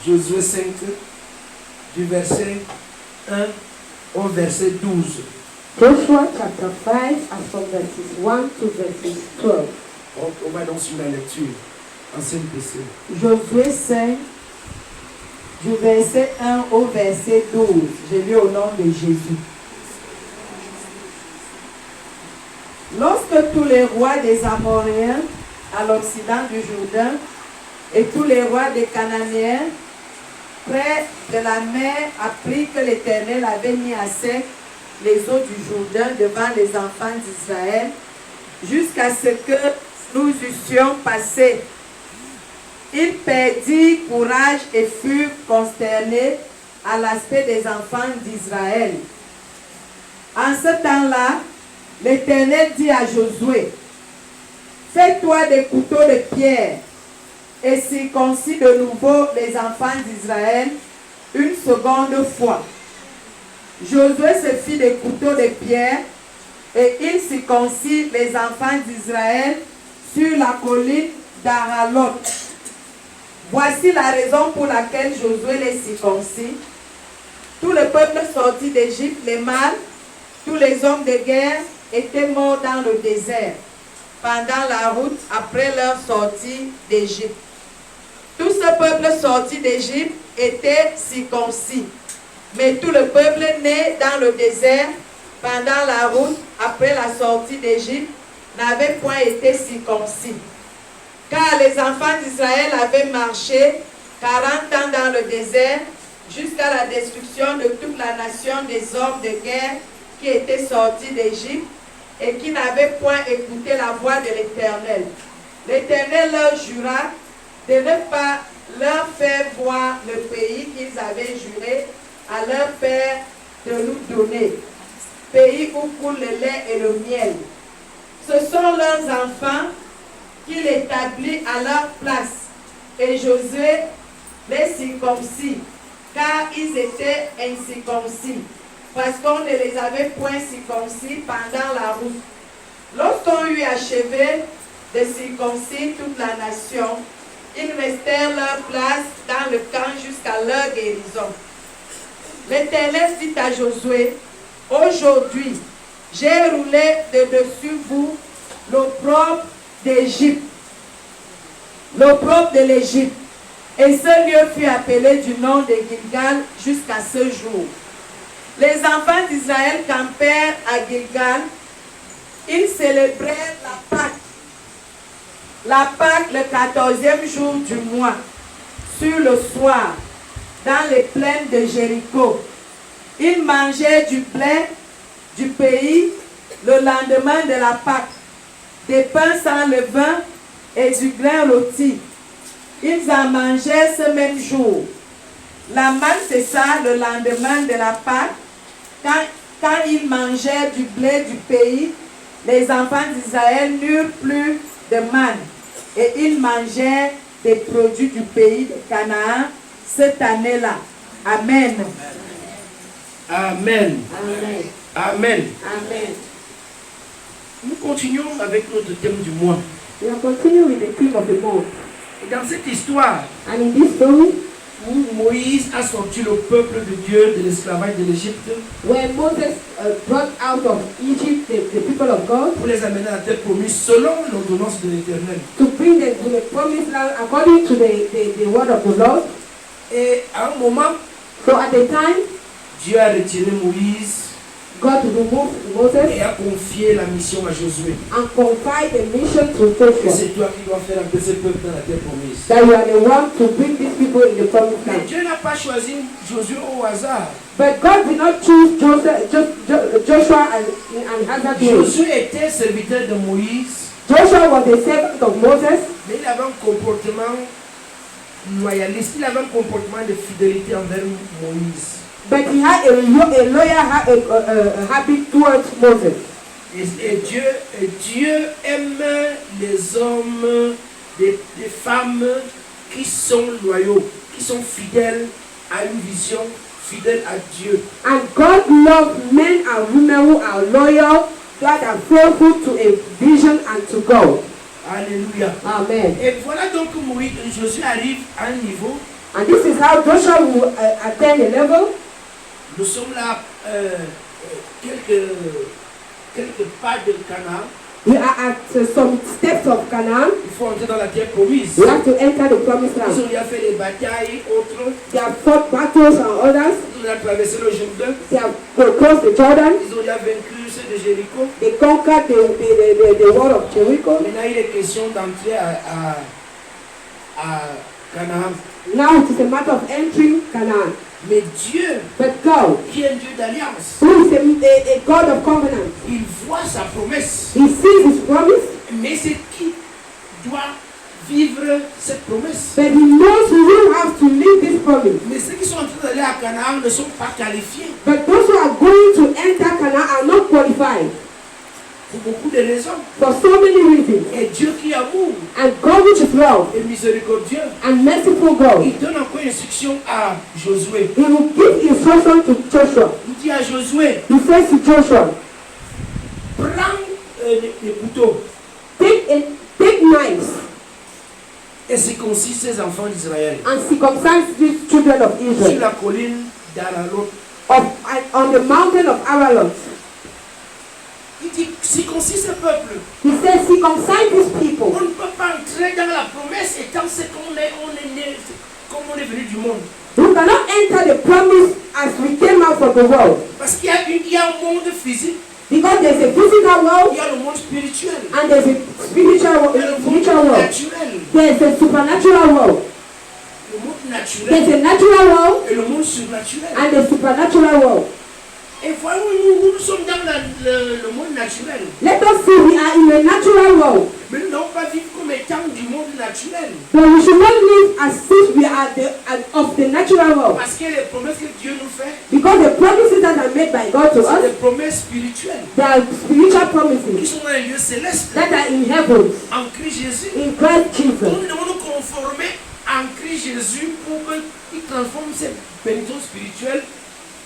Josué 5, du verset 1 au verset 12. Joshua chapter 5, as from verses 1 to verses 12. On va donc sur la lecture. Ancienne PC. Josué 5, du verset 1 au verset 12. Je lis au nom de Jésus. Lorsque tous les rois des Amoréens à l'occident du Jourdain et tous les rois des Cananéens près de la mer apprirent que l'Éternel avait mis à sec les eaux du Jourdain devant les enfants d'Israël jusqu'à ce que nous eussions passé. Ils perdirent courage et furent consternés à l'aspect des enfants d'Israël. En ce temps-là, l'Éternel dit à Josué, « Fais-toi des couteaux de pierre et circoncis de nouveau les enfants d'Israël une seconde fois. » Josué se fit des couteaux de pierre et il circoncit les enfants d'Israël sur la colline d'Aralot. Voici la raison pour laquelle Josué les circoncit. Tout le peuple sorti d'Égypte, les mâles, tous les hommes de guerre étaient morts dans le désert pendant la route après leur sortie d'Égypte. Tout ce peuple sorti d'Égypte était circoncis. Mais tout le peuple né dans le désert pendant la route après la sortie d'Égypte n'avait point été circoncis. Car les enfants d'Israël avaient marché 40 ans dans le désert jusqu'à la destruction de toute la nation des hommes de guerre qui étaient sortis d'Égypte et qui n'avaient point écouté la voix de l'Éternel. L'Éternel leur jura de ne pas leur faire voir le pays qu'ils avaient juré à leur père de nous donner, pays où coule le lait et le miel. Ce sont leurs enfants qu'il établit à leur place, et Josué les circoncis, car ils étaient incirconcis, parce qu'on ne les avait point circoncis pendant la route. Lorsqu'on eut achevé de circoncire toute la nation, ils restèrent leur place dans le camp jusqu'à leur guérison. L'Éternel dit à Josué, « Aujourd'hui, j'ai roulé de dessus vous l'opprobre d'Égypte, l'opprobre de l'Égypte. » Et ce lieu fut appelé du nom de Gilgal jusqu'à ce jour. Les enfants d'Israël campèrent à Gilgal. Ils célébrèrent la Pâque. La Pâque le 14e jour du mois, sur le soir, dans les plaines de Jéricho. Ils mangeaient du blé du pays le lendemain de la Pâque, des pains sans levain et du grain rôti. Ils en mangeaient ce même jour. La manne cessa le lendemain de la Pâque. Quand ils mangeaient du blé du pays, les enfants d'Israël n'eurent plus de manne. Et ils mangeaient des produits du pays de Canaan cette année-là. Amen. Amen. Amen. Amen. Amen. Nous continuons avec notre thème du mois. We are continuing with the theme of the month. Et dans cette histoire, And in this story, où Moïse a sorti le peuple de Dieu de l'esclavage de l'Égypte when Moses brought out of Egypt the people of God pour les amener à la terre promise selon l'ordonnance de l'Éternel. to bring them to the promised land according to the word of the Lord. Et à un moment, So at the time, Dieu a retiré Moïse God removed Moses et a confié la mission à Josué. and confied the mission to Et Joshua. c'est toi qui dois faire entrer ce peuple dans la terre promise. That you are the one to bring these people in the promised Mais land. Dieu n'a pas choisi Josué au hasard. But God did not choose Joshua and Hazard. Josué était serviteur de Moïse, Joshua was the servant of Moses, mais il avait un comportement loyaliste, il avait un comportement de fidélité envers Moïse. but he had a loyal habit towards Moses. Et Dieu aime les hommes, des femmes qui sont loyaux, qui sont fidèles à une vision, fidèles à Dieu. And God loves men and women who are loyal, that are faithful to a vision and to God. Alléluia. Amen. Et voilà donc que Josué arrive à un niveau And this is how Joshua will attain a level. Nous sommes là quelques pas de Canaan. We are at some steps of Canaan. Il faut entrer dans la terre promise. We have to enter the promised Ils land. ont déjà fait des batailles, autres. They have fought battles and others. Ils ont déjà traversé le Jourdain. They have crossed the Jordan. Ils ont déjà vaincu ceux de Jéricho. They conquered the wall of Jericho. Maintenant, il est question d'entrer à Canaan. Now it is a matter of entering Canaan. Mais Dieu, But God, qui est un Dieu d'alliance, who is a God of covenant, il voit sa promesse. He sees His promise, Mais c'est qui doit vivre cette promesse. but He knows who will have to live this promise. Mais ceux qui sont en train d'aller à Canaan ne sont pas qualifiés But those who are going to enter Canaan are not qualified pour beaucoup de raisons. for so many reasons. Et Dieu qui est amour And God, which is love et miséricordieux, and merciful God, il donne encore une instruction à Josué. He will give instruction to Joshua. Il dit à Josué, He says to Joshua, prends les couteaux take knives et circoncis ces enfants d'Israël and circumcise these children of sur Israel la colline d'Aralot. on the mountain of Aralot. Il dit circoncis ce peuple. He says, circumcise these people. On ne peut pas entrer dans la promesse étant ce qu'on est, on est né, comme on est venu du monde. We cannot enter the promise as we came out from the world. Parce qu'il y a un monde physique, Because there's a physical il world y a le monde spirituel, and there's a spiritual il y a le monde world. naturel. There's a supernatural world. Le monde naturel There's a natural world et le monde surnaturel. and a supernatural world. Et voyons, nous sommes dans le monde naturel. Let us see, we are in a natural world. Mais nous n'allons pas vivre comme étant du monde naturel. But we should not live as if we are of the natural world. Parce que les promesses que Dieu nous fait, Because the promises that are made by God to c'est us, des promesses spirituelles they are spiritual qui promises sont dans les lieux célestes that are in heaven, en Christ Jésus. in Christ Jesus. Donc nous devons nous conformer en Christ Jésus pour qu'il transforme ces bénédictions spirituelles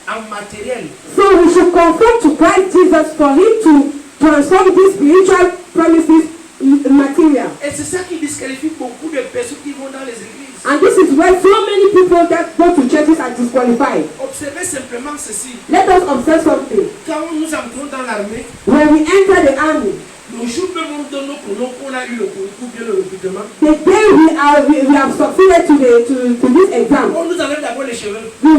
en matériel. So we should conform to Christ Jesus for Him to transform these spiritual promises in material. Et c'est ça qui disqualifie beaucoup de personnes qui vont dans les églises. And this is why so many people that go to churches are disqualified. Observez simplement ceci. Let us observe something. Quand nous entrons dans l'armée, When we enter the army, le jour même où nous donnons qu'on a eu le concours, bien le recrutement, the day we have succeeded to this exam, on nous enlève d'abord les cheveux. we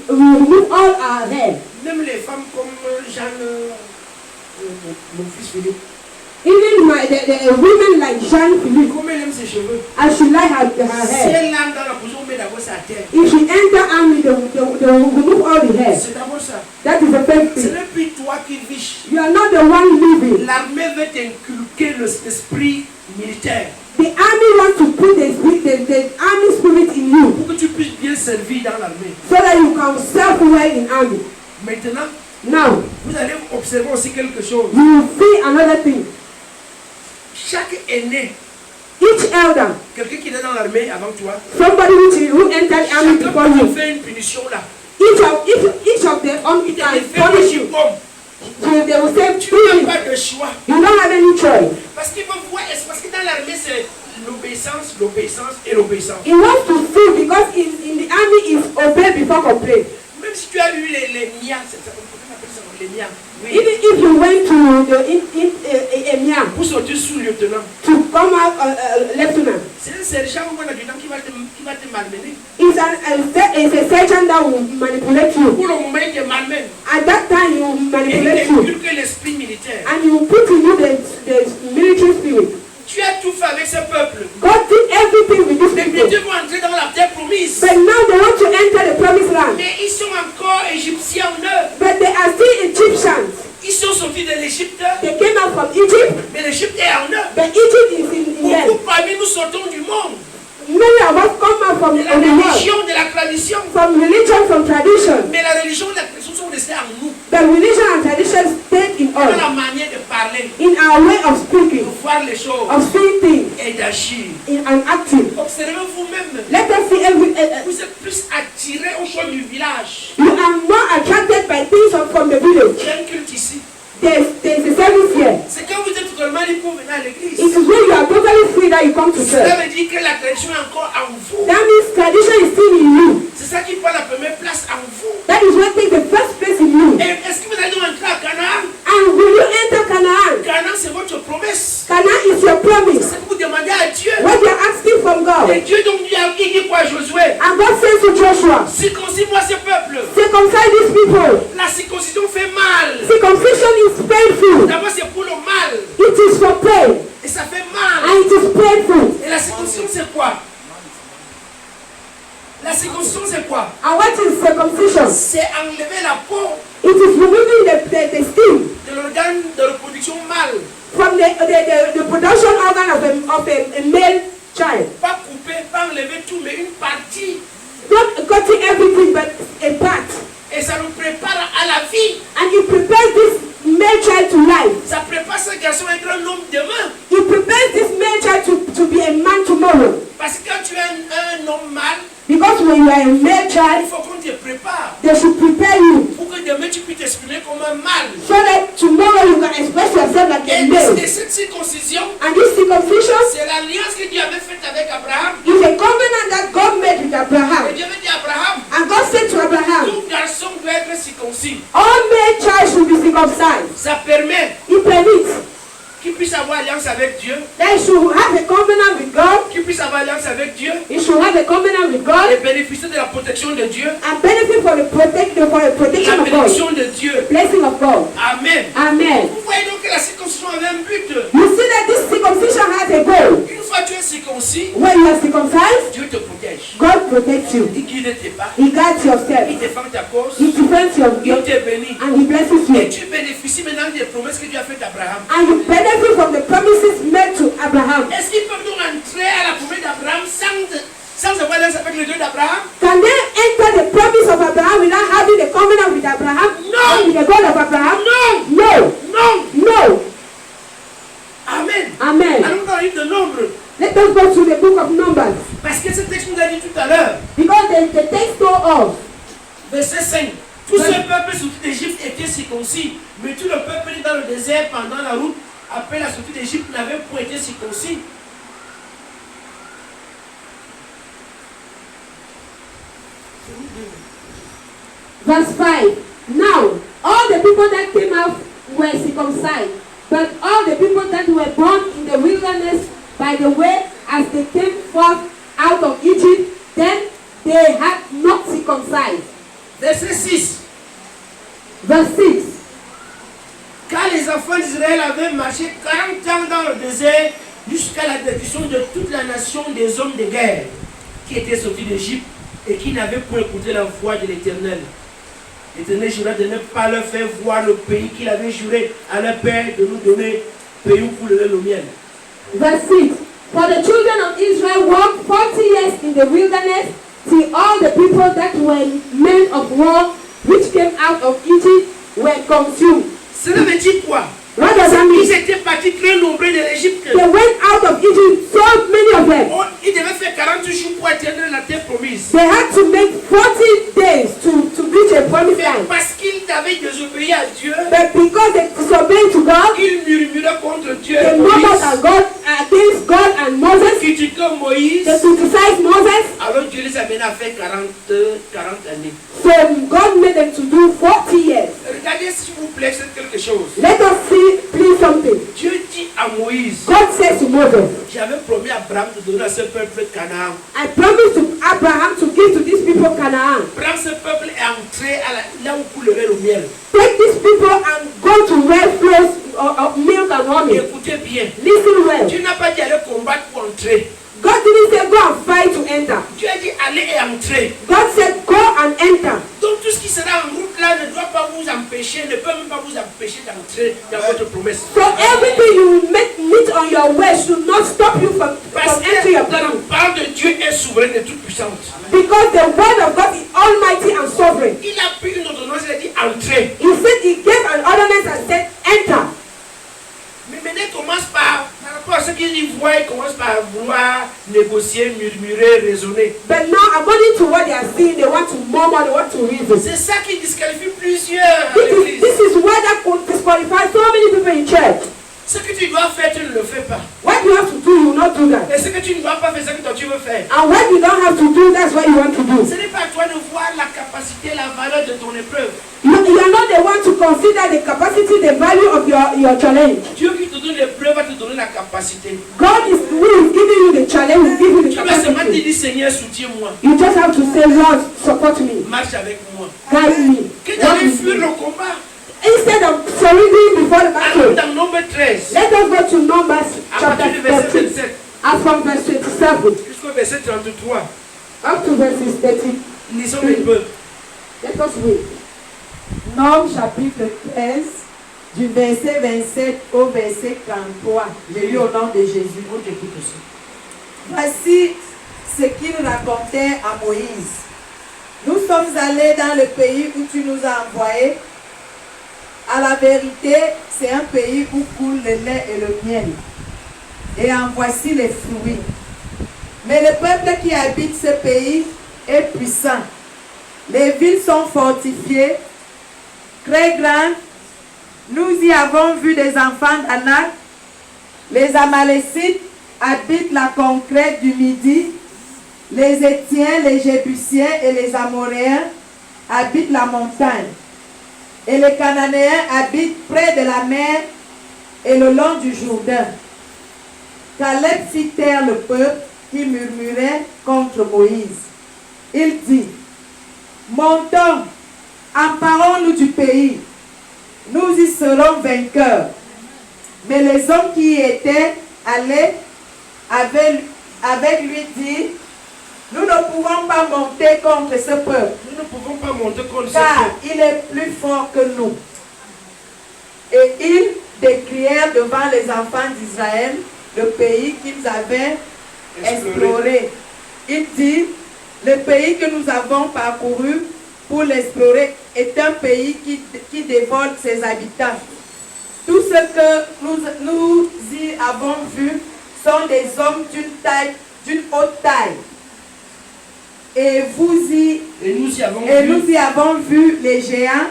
remove all our hair. Même les femmes comme Jeanne, mon fils Philippe, Even the women like Jean Philippe, comme elle aime ses cheveux. as she like her Si hair. elle entre dans la position, on met d'abord sa tête. If she enter army, they will remove all the hair. C'est d'abord ça. That is the first Ce thing. n'est plus toi qui vis. You are not the one living. L'armée veut t'inculquer l'esprit militaire The army wants to put the army spirit in you pour que tu puisses bien servir dans l'armée. so that you can serve well in army. Maintenant, Now, vous allez observer aussi quelque chose. you will see another thing. Chaque aîné, Each elder, quelqu'un qui est dans l'armée avant toi, somebody who entered army chacun before peut you, te faire une punition là. each of them Il te can fait un punish you. diplôme. So they will say, Tu n'as please, pas de choix. you don't have any choice. Parce qu'il veut voir, parce que dans l'armée, c'est l'obéissance, l'obéissance et l'obéissance. He wants to see because in the army is obey before complain. Même si tu as eu les mias, c'est ça, comment on appelle ça, les mias. Oui. Even if you went to the EMIA Pour sortir sous-lieutenant. to come out lieutenant, C'est un sergent ou un adjudant qui va te malmener. it's a sergeant that will manipulate you. Pour le moment, il te malmène. At that time, you will Et il manipulate you. t'inculque l'esprit militaire. And you will put in you the military spirit. Tu as tout fait avec ce peuple. God did everything with these Les people. Dieu vont entrer dans la terre promise. But now they want to enter the promised land. Mais ils sont encore égyptiens en eux. But they are still Egyptians. Ils sont sortis de l'Égypte. They came out from Egypt. Mais l'Égypte est en eux. But Egypt is in them. Beaucoup parmi nous sortons du monde. Many of us come out from De la the world. religion, de la tradition. From religion, from tradition. Mais la religion et la tradition sont restées en nous. The religion and tradition stay in Dans la us. manière de parler, In our way of de speaking, voir les choses of seeing things, et d'agir. and acting. Observez vous-même. Let us see Vous êtes plus attirés aux choses du village. you are more attracted by things from the village. Il y a un culte ici. There's a service here. C'est quand vous êtes totalement libre pour venir à l'église. It is when you are totally free that you come to Cela church. veut dire que la tradition est encore en vous. That means tradition is still ça qui prend la première place en vous. That is what takes the first place in you. Et est-ce que vous allez entrer à Canaan? And will you enter Canaan? Canaan, c'est votre promesse. Canaan is your promise. C'est ce que vous demandez à Dieu. What you are asking from God. Et Dieu donc dit quoi à Josué? And God says to Joshua, circoncis-moi ce peuple. circumcise these people. La circoncision fait mal. Circumcision is painful. D'abord c'est pour le mal. It is for pain. Et ça fait mal. And it is painful. Et la circoncision c'est quoi? La circoncision c'est quoi? And what is circumcision? C'est enlever la peau It is removing the skin de l'organe de reproduction mâle. from the production organ of a male child. Pas couper, pas enlever tout, mais une partie. Not cutting everything, but a part. Et ça nous prépare à la vie. And it prepares this male child to life. Ça prépare ce garçon à être un homme demain. It prepares this male child to be a man tomorrow. Parce que quand tu es un homme mâle, Because when you are a male il child, faut qu'on te prépare. they should prepare you Pour que demain tu puisses t'exprimer comme un mâle. so that tomorrow you can express yourself like a male. Et cette circoncision, And this circumcision c'est l'alliance que Dieu avait faite avec Abraham. is a covenant that God made with Et Abraham. Dieu avait dit à Abraham, And God said to Abraham, tout garçon doit être circoncis. all male child should be circumcised. Ça permet It permits qu'il puisse avoir alliance avec Dieu, that he should have a covenant with God. qu'il puisse avoir alliance avec Dieu He should have a covenant with et God bénéficier de la protection de Dieu, and benefit for the protection la of God. bénédiction de Dieu. Blessing of God. Amen. Amen. Vous voyez donc que la circoncision avait un but. You see that this circumcision has a goal. Une fois que tu es circoncis, When you are circumcised, Dieu te protège. God protects you. Il guide tes pas, He guides your il steps. défend ta cause, He defends il your te bénit. and he blesses Et you. tu bénéficies maintenant des promesses que Dieu a faites à Abraham. And you benefit from the promises made to Abraham. Est-ce qu'il peut donc entrer à la promesse d'Abraham sans avoir alliance avec le Dieu d'Abraham? Can they enter the promise of Abraham without having a covenant with Abraham? No. And with the God of Abraham? Non! No. Non! No. Amen. Amen. Allons dans le livre de Nombre. Let us go to the book of Numbers. Parce que ce texte nous a dit tout à l'heure, Because the text told us, verset 5. Tout ce peuple sorti d'Égypte était circoncis, mais tout le peuple dans le désert pendant la route, après la sortie d'Égypte, n'avait point été circoncis. verse 5. Now, all the people that came out were circumcised, but all the people that were born in the wilderness by the way as they came forth out of Egypt, then they had not circumcised. Verset 6. Verse 6. Car les enfants d'Israël avaient marché 40 ans dans le désert jusqu'à la destruction de toute la nation des hommes de guerre qui étaient sortis d'Égypte et qui n'avaient point écouté la voix de l'Éternel. L'Éternel jura de ne pas leur faire voir le pays qu'il avait juré à leur père de nous donner, pays où coulerait le miel. Verse 6. For the children of Israel walked 40 years in the wilderness till all the people that were men of war which came out of Egypt were consumed. Cela veut dire quoi? What does that Ils mean? étaient partis très nombreux de l'Égypte. They went out of Egypt, so many of them. Oh, ils devaient faire 40 jours pour atteindre la terre promise. They had to make 40 days to reach a promised Mais land. parce qu'ils avaient désobéi à Dieu, But because they disobeyed to God, ils murmuraient contre Dieu. they murmured against God and Moses. Ils critiquaient Moïse. They criticized Moses. Alors Dieu les amena à faire 40 années. So God made them to do 40 years. Regardez s'il vous plaît, c'est quelque chose. Let us see, please, something. Dieu dit à Moïse, God says to Moses, j'avais promis à Abraham de donner à ce peuple Canaan. I promised to Abraham to give to these people Canaan. Prends ce peuple et entrer là où coulerait le miel. Take these people and go to where flows of milk and honey. Écoutez bien. Listen well. Dieu n'a pas dit aller combattre pour entrer. God didn't say go and fight to enter. Dieu a dit aller et entrer. God said go and enter. Donc tout ce qui sera en route là ne doit pas vous empêcher, ne peut même pas vous empêcher d'entrer dans votre promesse. So everything you meet on your way should not stop you from entering your La promise. parole de Dieu est souveraine et toute puissante. Because the word of God is almighty and sovereign. Il a pris une ordonnance, il a dit entrer. He said he gave an ordinance and said enter. Mais maintenant commence par rapport à ce qu'ils y voient, ils commencent par vouloir négocier, murmurer, raisonner. But now according to what they are seeing, they want to murmur, they want to reason. C'est ça qui disqualifie plusieurs à This l'église. is why that could disqualify so many people in church. Ce que tu dois faire, tu ne le fais pas. What you have to do, you will not do that. Et ce que tu ne dois pas faire, c'est ce que toi tu veux faire. And what you don't have to do, that's what you want to do. Ce n'est pas à toi de capacité, la valeur de ton épreuve. You are not the one to consider the capacity, the value of your challenge. Dieu qui te donne l'épreuve va te donner la capacité. God is who is giving you the challenge, will give you the Tu vas seulement te capacity. dire, Seigneur, soutiens-moi. You just have to say, Lord, support me, Marche avec moi. guide me. Que Walk d'aller with fuir me. le combat. Instead of surrendering before the Allons battle, dans Nombre 13. let us go to Numbers À chapter partir du verset 13, 27 as from verse 27 jusqu'au verset 33. up to verses 30. Lisons un peu. Let us read. Nombre chapitre 13, du verset 27 au verset 43. J'ai lu au nom de Jésus. On t'écoute aussi. Voici ce qu'il racontait à Moïse. Nous sommes allés dans le pays où tu nous as envoyés. À la vérité, c'est un pays où coule le lait et le miel. Et en voici les fruits. Mais le peuple qui habite ce pays est puissant. Les villes sont fortifiées, très grandes. Nous y avons vu des enfants d'Anak. Les Amalécites habitent la contrée du Midi. Les Étiens, les Jébusiens et les Amoréens habitent la montagne. Et les Cananéens habitent près de la mer et le long du Jourdain. Caleb fit taire le peuple qui murmurait contre Moïse. Il dit, montons, emparons-nous du pays. Nous y serons vainqueurs. Mais les hommes qui y étaient allés avec lui dirent, nous ne pouvons pas monter contre ce peuple, Nous ne pouvons pas monter contre ce car peuple. il est plus fort que nous. Et ils décrièrent devant les enfants d'Israël le pays qu'ils avaient exploré. Il dit, le pays que nous avons parcouru pour l'explorer est un pays qui dévore ses habitants. Tout ce que nous y avons vu sont des hommes d'une haute taille. Et nous y avons vu les géants,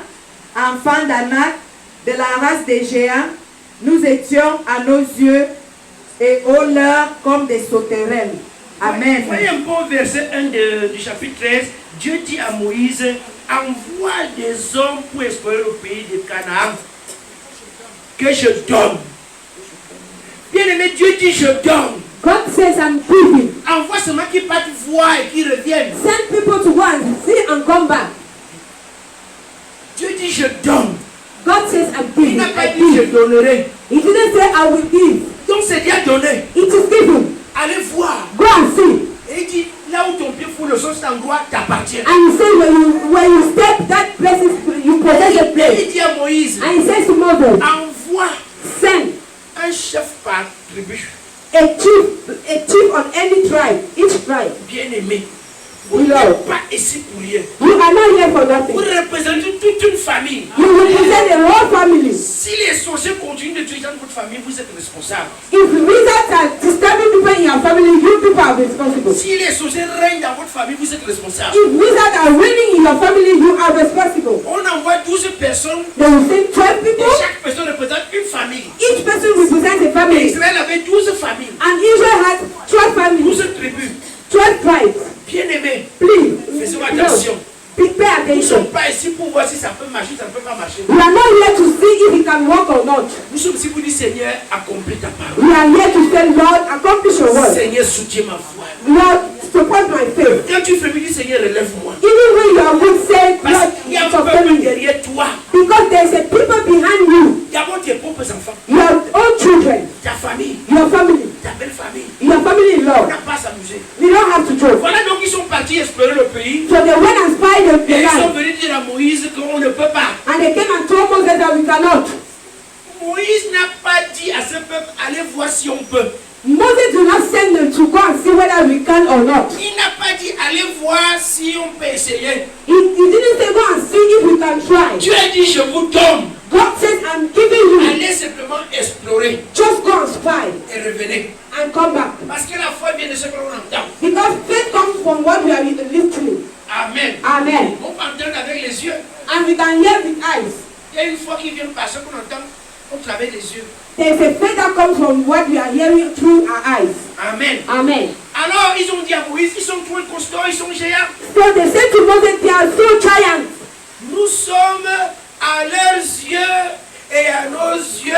enfants d'Anak, de la race des géants. Nous étions à nos yeux et aux leurs comme des sauterelles. Amen. Voyez un peu au verset 1 du chapitre 13. Dieu dit à Moïse, envoie des hommes pour explorer le pays de Canaan que je donne. Bien aimé, Dieu dit je donne. God says, I'm giving. Envoie seulement qui partent voir et qui reviennent. Send people to go and see and come back. Dieu dit je donne. God says, I'm Il giving. n'a pas I dit je give. donnerai. He didn't say, I will give. Donc c'est déjà donné. It is given. Allez voir. Go and see. Et il dit, là où ton pied fout le sol, cet endroit t'appartient. And he said, when you step, that place is, you possess the Et place. il dit à Moïse, And he says to Moses, envoie send un chef par tribu. a chief on any tribe, each tribe. Bien aimé. Vous Oui, n'êtes Lord. pas ici pour rien. You are not here for Vous nothing. représentez toute une famille. You represent the whole family. Si les sorciers continuent de tuer dans votre famille, vous êtes responsable. If wizards are disturbing people in your family, you people are responsible. Si les sorciers règnent dans votre famille, vous êtes responsable. If wizards are reigning in your family, you are responsible. On envoie 12 personnes They will send 12 et people. chaque personne représente une famille. Each person represents a Et family. Israël avait 12 familles, And Israel has 12 families, 12 tribus. 12 tribes. Bien aimé, Please, faisons attention. pay Nous ne attention. sommes pas ici pour voir si ça peut marcher, ça ne peut pas marcher. We are not here to see if it can work or not. Nous sommes ici pour dire Seigneur, accomplis ta parole. We are here to say, Lord, accomplish your word. Seigneur, soutiens ma foi. Lord, support my faith. Quand tu fais, dis Seigneur, relève-moi. Even when you are weak, say, Parce Lord, qu'il y a un support peuple me. derrière toi. Because there is a people behind you. D'abord tes propres enfants, Your own children, ta famille, your family, ta belle famille. your family in On law. n'a pas à s'amuser. We don't have to joke. Voilà donc ils sont partis explorer le pays. So they went and spied the Et ils sont land. venus dire à Moïse qu'on ne peut pas. And they came and told Moses that we cannot. Moïse n'a pas dit à ce peuple, allez voir si on peut. Moses did not send them to go and see whether we can or not. Il n'a pas dit, allez voir si on peut essayer. He didn't say go and see if we can try. Dieu a dit, je vous donne. God says, I'm giving you. Allez simplement explorer Just go and spy et revenez. and come back. Parce que la foi vient de ce que l'on entend. Because faith comes from what we are listening. Amen. Amen. On peut entendre avec les yeux. And we can hear with eyes. Il y a une foi qui vient par ce qu'on entend au travers des yeux. There is a faith that comes from what we are hearing through our eyes. Amen. Amen. Alors ils ont dit à Moïse, ils sont trop costauds, ils sont géants. So they said to Moses, they are so giants. Nous sommes à leurs yeux et à nos yeux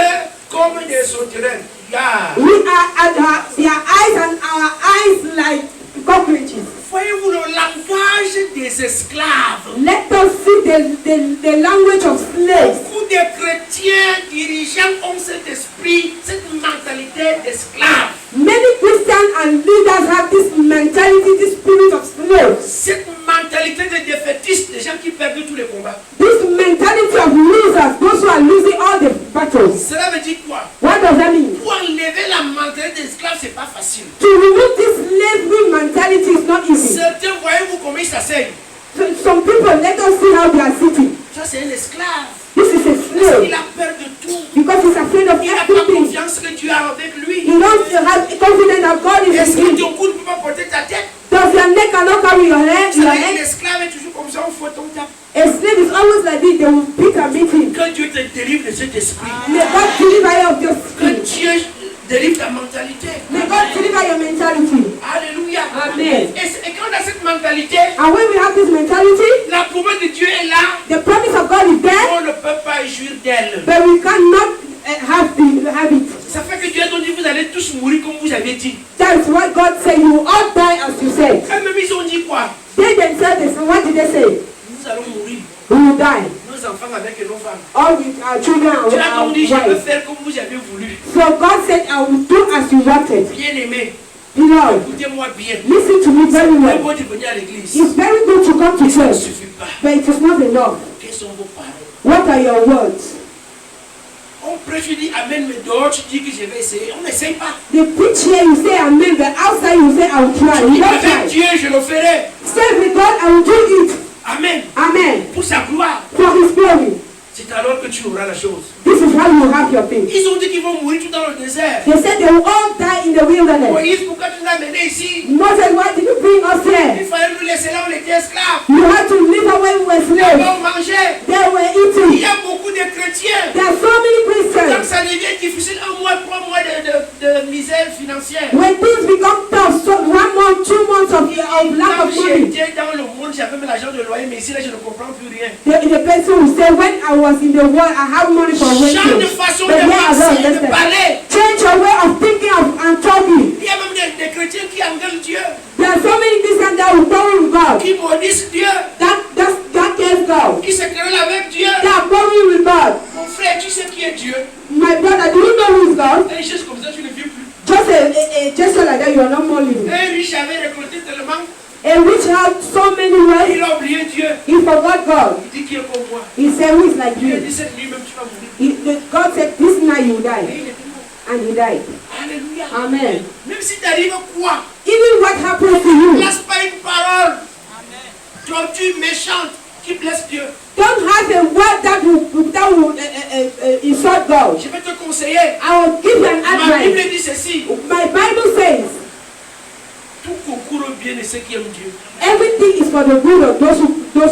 comme des sauterelles. Yeah. We are at their eyes and our eyes like cockroaches. Voyez-vous le langage des esclaves. Let us see the language of slaves. Beaucoup de chrétiens dirigeants ont cet esprit, cette mentalité d'esclave. Many Christians and leaders have this mentality, this spirit of slaves. Cette mentalité de défaitistes, des gens qui perdent tous les combats. This mentality of losers, those who are losing all the battles. Cela veut dire quoi? What does that mean? Pour enlever la mentalité d'esclave, c'est pas facile. To remove this slavery mentality is not easy. Certains, voyez-vous comment ils s'asseyent? So, some people, let us see how they are sitting. Ça, c'est un esclave. This is a slave Il a peur de tout. because he's afraid of Il n'a pas everything. confiance que Dieu a avec lui. He don't have confidence that God is Est-ce with que him. ton cou ne peut pas porter ta tête? Does your neck cannot carry your head? Vous Your savez, head? l'esclave est toujours comme ça, on faut ton tape. A slave is always like this. They will pick and beat him. Que Dieu te délivre de cet esprit. May God deliver you of your Que spirit. Dieu délivre ta mentalité. May God deliver your mentality. Alléluia. Amen. Et quand on a cette mentalité, And when we have this mentality, la promesse de Dieu est là. the promise of God is there, On ne peut pas jouir d'elle. but we cannot have it. Ça fait que Dieu a dit vous allez tous mourir comme vous avez dit. That's what God said. You will all die as you said. Eux-mêmes ils ont dit quoi? They themselves, they said, what did they say? Nous allons mourir. We will die. Nos enfants avec nos femmes. All with our children and Dieu a our donc dit je peux wives. faire comme vous avez voulu. So God said, I will do as you wanted. Bien aimé, Beloved, écoutez-moi bien. listen to me very C'est well. beau de venir à l'église. It's very good to come to Ça ne church, suffit pas. but it is not enough. Quelles sont vos paroles? What are your words? On prêche, tu dis amen, mais dehors tu dis que je vais essayer. On n'essaye pas. The preach here, you say amen, but outside you say I will try. Tu You dis don't avec try. Dieu je le ferai. Say with God, I will do it. Amen. Amen. Pour sa gloire. For His glory. C'est alors que tu auras la chose. This is how you have your thing. Ils ont dit qu'ils vont mourir tout dans le désert. They said they will all die in the wilderness. Moïse, pourquoi tu nous as amenés ici? Moses, why did you bring us Il here? fallait nous laisser là, on était esclaves. You had to live away we were slaves. On mangeait. They were Il eating. y a beaucoup de chrétiens. There are so many Quand Christians. ça devient difficile, 1 mois, 3 mois de misère financière. When things become tough, so 1 month, 2 months of lack Quand of money, j'étais dans le monde, j'avais même l'argent de loyer, mais ici là, je ne comprends plus rien. the person will say, when I was in the world, I have money for Change renting. de façon But de here I don't penser, de understand. parler. Change your way of thinking and talking. Il y a même des chrétiens qui engueulent Dieu, There are so many Christians that will quarrel with God. qui maudissent Dieu, That can't go. qui se querellent avec Dieu. They are quarreling with God. Mon frère, tu sais qui est Dieu? My brother, do you know who is God? Des choses comme ça, tu ne vis plus. Just a gesture like that, you are not more living. Un riche avait récolté tellement, A rich had so many wealth, il a oublié Dieu. he forgot God. Il dit qui est comme moi. He said, who is like Dieu you? dit cette nuit même tu vas mourir. God said, this night you will Et die. il était mort. And he died. Alléluia. Amen. Même si t'arrives quoi, Even what happened to ne you, place pas une parole. Tortue méchante qui blesse Dieu. don't have a word that will insult God. Je vais te conseiller. I will give you an Ma Bible advice. dit ceci. My Bible says, Tout concourt au bien de ceux qui aiment Dieu. everything is for the good of those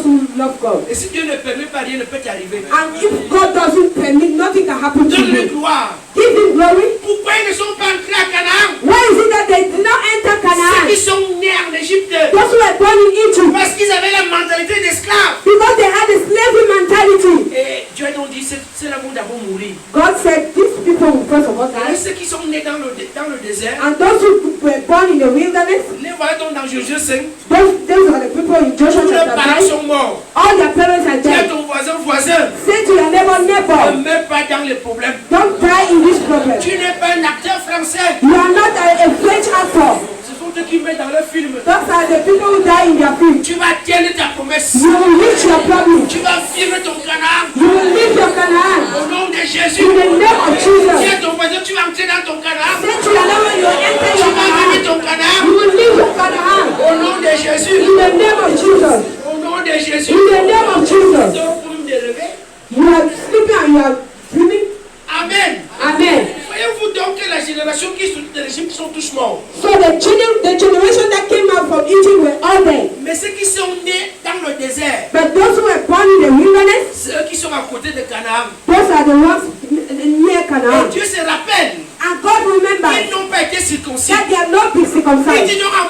who love God. Et si Dieu ne permet pas, rien ne peut t'arriver. And if God doesn't permit, nothing can happen to Donne-lui you. gloire. Give him glory. Pourquoi ils ne sont pas entrés à Canaan? Why is it that they did not enter Ceux qui Canaan? sont nés en Égypte. Those who were born in Egypt, Parce qu'ils avaient la mentalité d'esclave. because they had a slavery mentality. Et Dieu a donc dit, c'est l'amour d'abord mourir. God said, these people will first of all Et die. ceux qui sont nés dans le désert, And those who were born in the wilderness, les voilà donc dans Josué 5. those are the people in Joshua Tous leurs chapter parents 5. sont morts. All their parents are Dis à dead. ton voisin, Say to your neighbor, ne neighbor, meurs pas dans les problèmes. don't die in this problem. Tu n'es pas un acteur français. You are not a French actor. Ce sont eux qui mettent dans leur film. Those are the people who die in their field. Tu vas tenir ta promesse. You will reach your problem. Tu vas vivre ton Canaan. You will leave your Canaan. Au nom de Jésus. In the name of Dis Jesus. à ton voisin, tu vas entrer dans ton Canaan. Say to your neighbor, you will enter Tu your vas vivre Canaan. ton Canaan. You will leave your Canaan. Au nom de Jésus. In the name of Jesus. Au nom de Jésus. In the name of Jesus. Donc, pour me lever. You are sleeping and you are dreaming. Amen. Amen. Voyez-vous donc que la génération qui est de l'Égypte sont tous morts. So the generation that came out from Egypt were all dead. Mais ceux qui sont nés dans le désert, But those who were born in the wilderness, ceux qui sont à côté de Canaan, those are the ones near et Canaan. Dieu se rappelle And God qu'ils remembers n'ont pas été circoncis. that they are not been Il circumcised. dit donc à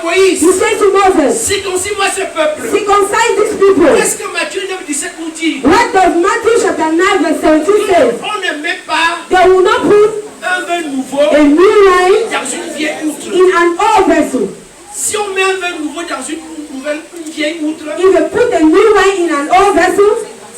peuple. Circumcise these people. Qu'est-ce que Matthieu 9, 17 nous dit? What does Matthew chapter 9 verse 17 say? On ne met pas They will not put un vin nouveau a new wine dans une vieille outre. in an old vessel. Si on met un vin nouveau dans une vieille outre, If you put a new wine in an old vessel,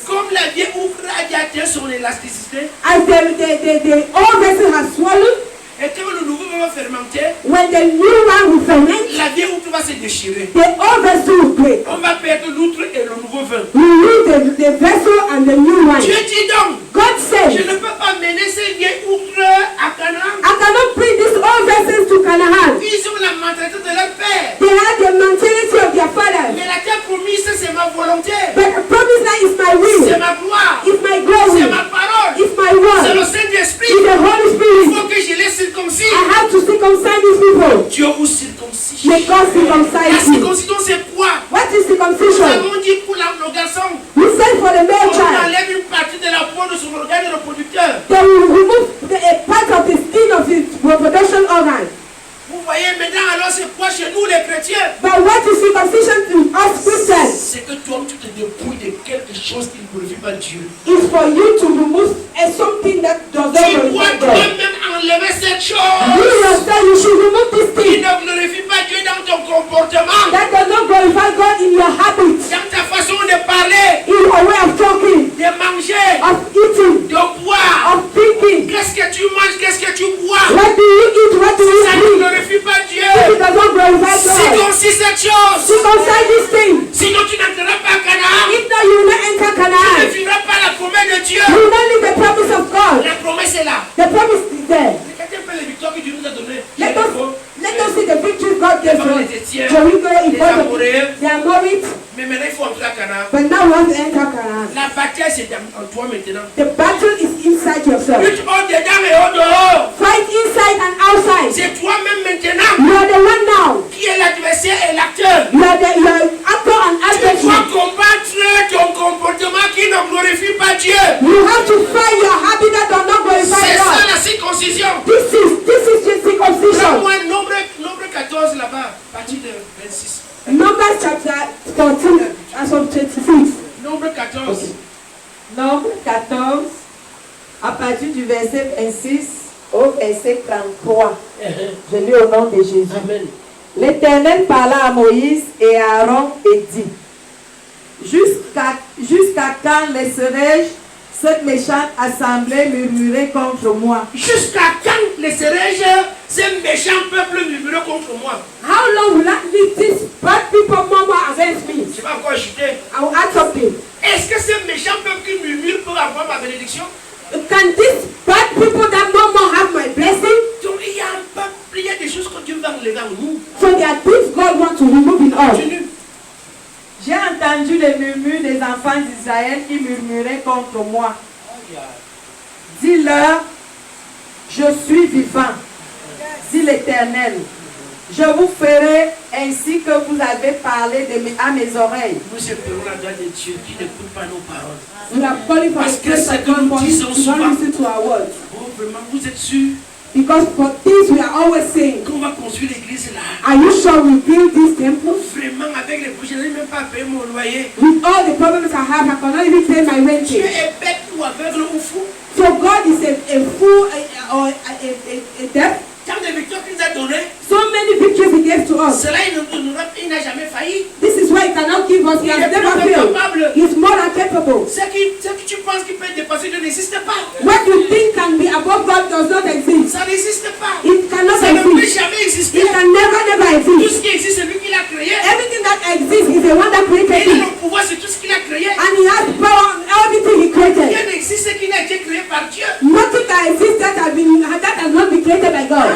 comme la vieille outre a déjà atteint son élasticité, as the old vessel has swallowed, et quand le nouveau vin va fermenter, when the new wine will ferment, la vieille outre va se déchirer. the old vessel will break. On va perdre l'outre et le nouveau vin. We lose the vessel and the new wine. Dieu dit donc, God je said, ne peux pas mener ces vieilles outres à Canaan. I cannot bring these old vessels to Canaan. Ils ont la mentalité de leur père. They had the mentality of their fathers. Mais la terre promise, c'est ma volonté. But the promised land is my C'est will, ma gloire. is my glory, C'est ma parole. is my C'est le word, Saint-Esprit. is the Holy Il Spirit. faut que je les circoncis. I have to circumcise these people. Dieu vous circoncis. May God La circumcise you. circoncision, c'est quoi? What is Nous circumcision? avons dit pour nos garçons, We said for the male on child, enlève une partie de la peau de son organe reproducteur. they will remove a part of the skin of his reproduction organ. Vous voyez maintenant, alors c'est quoi chez nous les chrétiens? But what is circumcision to us Christians? C'est que toi, tu te dépouilles de quelque chose qui ne glorifie pas Dieu. Is for you to remove something that does not Tu dois glorify God. toi-même enlever cette You chose yourself, you should remove this qui thing ne glorifie pas Dieu dans ton comportement, that does not glorify God in your habits, dans ta façon de parler, in your way of talking, de manger, of eating, de boire. of thinking. Qu'est-ce que tu manges, qu'est-ce que tu bois? What do you eat? What do Ça ne you drink? glorifie pas If Dieu. it does not glorify God, Circoncis cette chose. circumcise this thing. Sinon tu n'entreras pas à Canaan. If not, you will not enter Tu ne Canaan. vivras pas la promesse de Dieu. You will not live the promise of God. La promesse est là. The promise is there. Regardez un peu les victoires que Dieu nous a données. Let us see the victories God gave to us. Jericho, Les Amoréens. they are married, Mais maintenant il faut entrer à Canaan. but now we want to enter Canaan. La bataille c'est en toi maintenant. The battle is inside yourself. Lutte au dedans et au dehors. Fight inside and outside. C'est toi-même maintenant You are the one now. qui est l'adversaire et l'acteur. You are actor and Tu actress. dois combattre ton comportement qui ne glorifie pas Dieu. You have to fight your habit that does not glorify C'est ça God. la circoncision. This is the circumcision. Prends-moi nombre 14 là-bas, partie de 26. Numbers chapter 14, as of 26. Nombre 14. Nombre 14, à partir du verset 26 au verset 33. Je lis au nom de Jésus. Amen. L'Éternel parla à Moïse et à Aaron et dit, Jusqu'à quand laisserai-je cette méchante assemblée murmurer contre moi? Jusqu'à quand laisserai-je ces méchants peuples murmurer contre moi? How long will I leave this bad people murmur against me? Je vais encore ajouter. I will add something. Est-ce que ces méchants peuples qui murmurent peuvent avoir ma bénédiction? Can these bad people that murmur have my blessing? Donc il y a un peuple, il y a des choses que Dieu va enlever en nous. So there are things God wants to remove in us. Continue. J'ai entendu les murmures des enfants d'Israël qui murmuraient contre moi. Dis-leur, je suis vivant, dit l'Éternel. Je vous ferai ainsi que vous avez parlé à mes oreilles. Nous espérons la gloire de Dieu qui n'écoute pas nos paroles. We are calling for Parce the que grace ce of que nous God for disons you to souvent. not listen to our words. Oh, vraiment, vous êtes sûrs Because for things we are always saying, qu'on va construire l'église là? are you sure we build this temple? Vraiment, avec les projets, je n'ai même pas payé mon loyer. With all the problems I have, I cannot even pay my rent. Dieu est bête ou aveugle ou fou. So God is a fool or a deaf. Tant de victoires qu'il nous a données, So many victories he gave to us. cela il n'a jamais failli. This is why he cannot give us. He has never failed. He's more than capable. Ce que tu penses qu'il peut dépasser Dieu n'existe pas. What you think can be above God does not exist. Ça n'existe pas. It cannot Ça ne peut exist. jamais exister. It can never Tout exist. ce qui existe, c'est lui qui l'a créé. Everything that exists is the one that created Et il it. a le pouvoir sur tout ce qu'il a créé. And he has power on everything he created. Rien n'existe qui n'a été créé par Dieu. Nothing that exists that has not been created by God.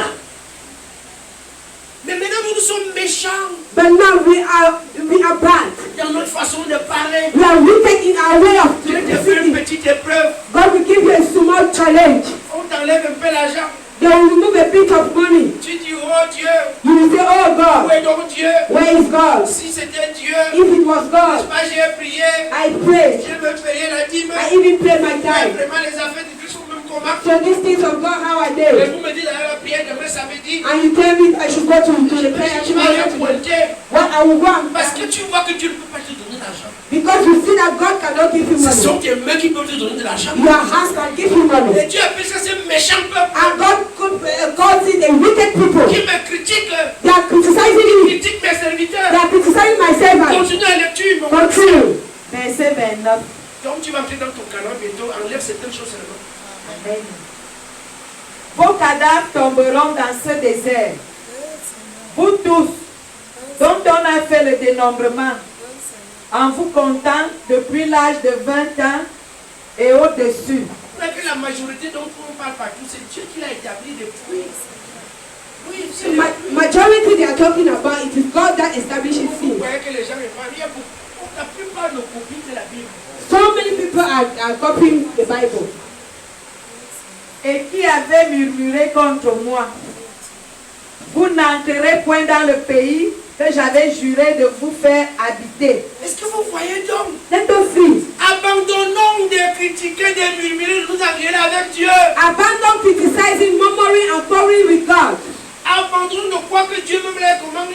Mais maintenant, nous sommes méchants But now we are bad. dans notre façon de parler. We are wicked in our way of Dieu te fait une thinking. petite épreuve. God will give you a small challenge. On t'enlève un peu l'argent. They will remove a bit of money. Tu dis, oh Dieu, You will say, oh où God, est donc Dieu? where is God? Si c'était Dieu, If it was God, pas j'ai prié, I prayed. Dieu me payait la dîme. I even paid my Mais tithe. vraiment, les affaires de Dieu sont même comment? So these things of God, how are Et they? vous me dites à la prière demain samedi. And you tell me I should go to the prayer Tu vas rien tomorrow. pointer. What I will go and Parce que tu vois que Dieu ne peut pas te donner d'argent. because you see that God cannot give you Ce money. sont tes mains qui peuvent te donner de l'argent. Your hands can give you money. Et Dieu appelle ça ces méchants peuples And God see the wicked people. qui me critiquent, They are criticizing me. critiquent mes They serviteurs. are criticizing my servants. Continue à lecture, mon Continue. Verset 29. Donc tu vas entrer dans ton canal bientôt, enlève certaines choses seulement. Amen. Vos cadavres tomberont dans ce désert. Vous tous, dont on a fait le dénombrement, en vous comptant depuis l'âge de 20 ans et au-dessus. Mais que la majorité dont on parle partout, c'est Dieu qui l'a établi depuis. Oui, c'est Majority they are talking about, it is God that establishes Vous sin. voyez que les gens ne parlent rien. La plupart de nos copies de la Bible. So many people are copying the Bible. Et qui avait murmuré contre moi. Vous n'entrerez point dans le pays que j'avais juré de vous faire habiter. Est-ce que vous voyez donc? Let us see. Abandonnons de critiquer, de murmurer, de nous engueuler avec Dieu. Abandon criticizing, murmuring, and quarreling with God. Abandonnons de croire que Dieu me l'a comment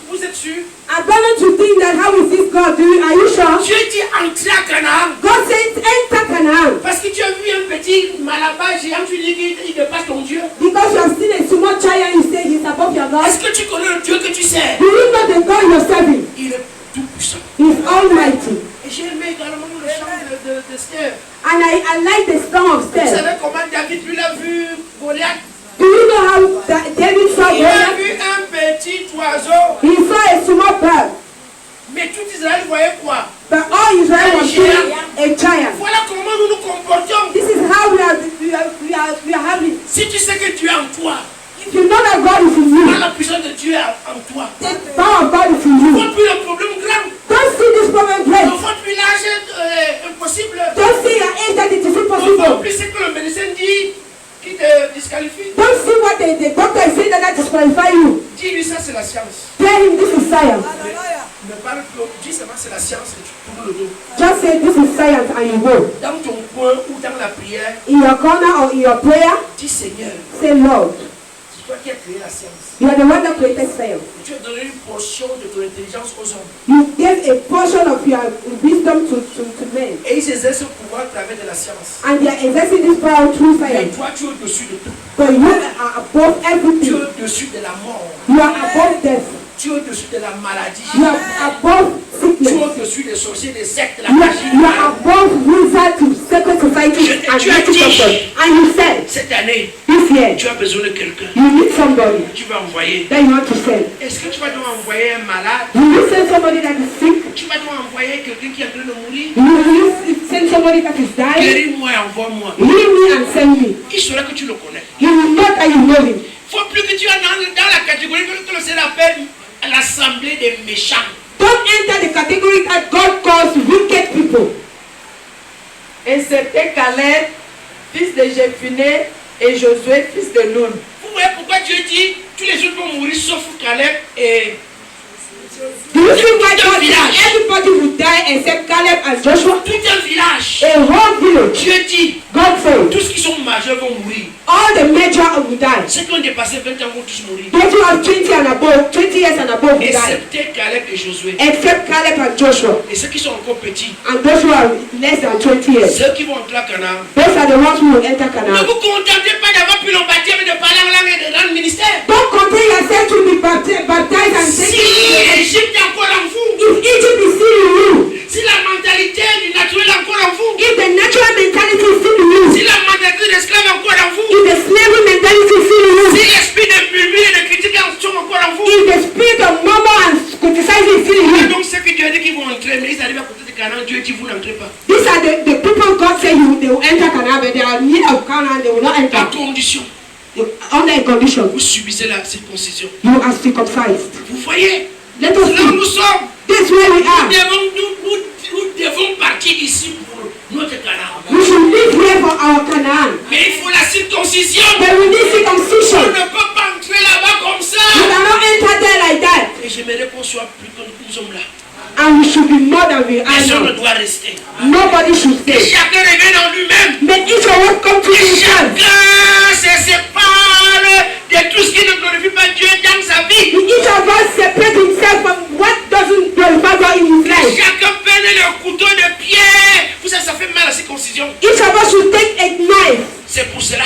vous êtes sûr? Abandon to think that how is this God doing? Are you sure? Dieu dit entrer à Canaan. God says enter Canaan. Parce que tu as vu un petit malabar géant, tu dis qu'il dépasse ton Dieu. Because you have seen a small giant, you say he's above your God. Est-ce que tu connais le Dieu que tu sais? Do you know the God you're serving? Il est tout puissant. He's almighty. Et j'ai aimé également le chant de Steph. And I like the song of Vous Steph. savez comment David lui l'a vu Goliath? Do you know how David saw Il a Goliath? vu un petit oiseau. He saw a small bird. Mais tout Israël voyait quoi? But all Israel was seeing a giant. Voilà comment nous nous comportons. This is how we are having. Si tu sais que Dieu est en toi, If you know that God is in quand you, la puissance de Dieu est en toi, the power of God is in ne you. vois plus le problème grand. Don't see this problem Ne great. vois plus l'âge impossible. Don't see your age that it is Ne vois impossible. plus ce que le médecin dit qui te disqualifie. Don't see what the doctor is saying that disqualify you. Dis-lui ça, c'est la science. Tell him this is science. Ne parle plus. Dis seulement c'est la science et tu tournes le dos. Just say this is science and you go. Dans ton coin ou dans la prière, In your corner or in your prayer, dis Seigneur, say Lord. c'est toi qui as créé la science. You are the one that created science. Tu as donné une portion de ton intelligence aux hommes. You gave a portion of your wisdom to men. Et ils exercent ce pouvoir à travers de la science. And they are exerting this power through Mais science. toi, tu es au-dessus de tout. But you are above Tu es everything. au-dessus de la mort. You are above death. Tu es au-dessus de la maladie. You are above Tu es sickness. au-dessus des sorciers, des sectes, de la You magie. are above wizards, secret societies, and Tu as magic dit. people. And you said, Cette année, this year, tu as besoin de quelqu'un. you need somebody Tu vas envoyer. that you want to send. Est-ce que tu vas devoir envoyer un malade? Will you send somebody that is sick? Tu vas devoir envoyer quelqu'un qui est en train de mourir? Will you send somebody that is dying? Guéris-moi et envoie-moi. Heal me and send me. Il saura que tu le connais. You will know that you know him. Il ne faut plus que tu ailles dans la catégorie que le Seigneur appelle l'assemblée des méchants. Don't enter the category that God calls wicked people. Et c'était Caleb, fils de Jephuné, et Josué, fils de Nun. Vous voyez pourquoi Dieu dit tous les autres vont mourir sauf Caleb et Do you think why Tout un God village. said everybody will die except Caleb and Joshua? tout un village. A whole village. Dieu dit God said tous ceux qui sont majeurs vont mourir. all the major will die. Ceux qui ont dépassé 20 ans vont tous mourir. Those who have 20 and above, 20 years and above will die. Excepté Caleb et Josué. Except Caleb and Joshua. Et ceux qui sont encore petits. And those who are less than 20 years. Ceux qui vont entrer à Canaan. Those are the ones who will enter Ne Canaan. vous contentez pas d'avoir pu l'embâtir mais de parler en langue et de rendre ministère. Don't contain yourself to be baptized and Si taken. l'Égypte est encore en vous, If Egypt is still in you, si la mentalité du naturel est encore en vous, if the natural mentality is still in you, si la mentalité de l'esclave est encore en vous, if the slavery mentality is still in you, si l'esprit de murmure et de critique sont encore en vous, if the spirit of murmur and criticizing is still in et you, donc ceux que Dieu a dit qu'ils vont entrer, mais ils arrivent à côté de Canaan, Dieu dit vous n'entrez pas. these are the people God said they will enter Canaan, but they are near of Canaan, they will not À enter. condition, Under a condition, vous subissez la circoncision. you are circumcised. Vous voyez, Let us là où nous see. sommes, This where we are. nous devons partir ici pour notre Canaan. We should live here for our Canaan. Mais il faut la circoncision. But we need On circumcision. ne peut pas entrer là-bas comme You ça. cannot enter there like that. Et j'aimerais qu'on soit plus comme nous sommes là. And we should be more than we are Personne ne now. doit rester. Nobody should Que stay. chacun revienne en lui-même. May each of us come to Que himself. chacun se sépare de tout ce qui ne glorifie pas Dieu dans sa vie. Each of us separate himself from what doesn't glorify God in his Que life. chacun prenne le couteau de pierre. Vous savez, ça fait mal à la circoncision. Each of us should take a knife. C'est pour cela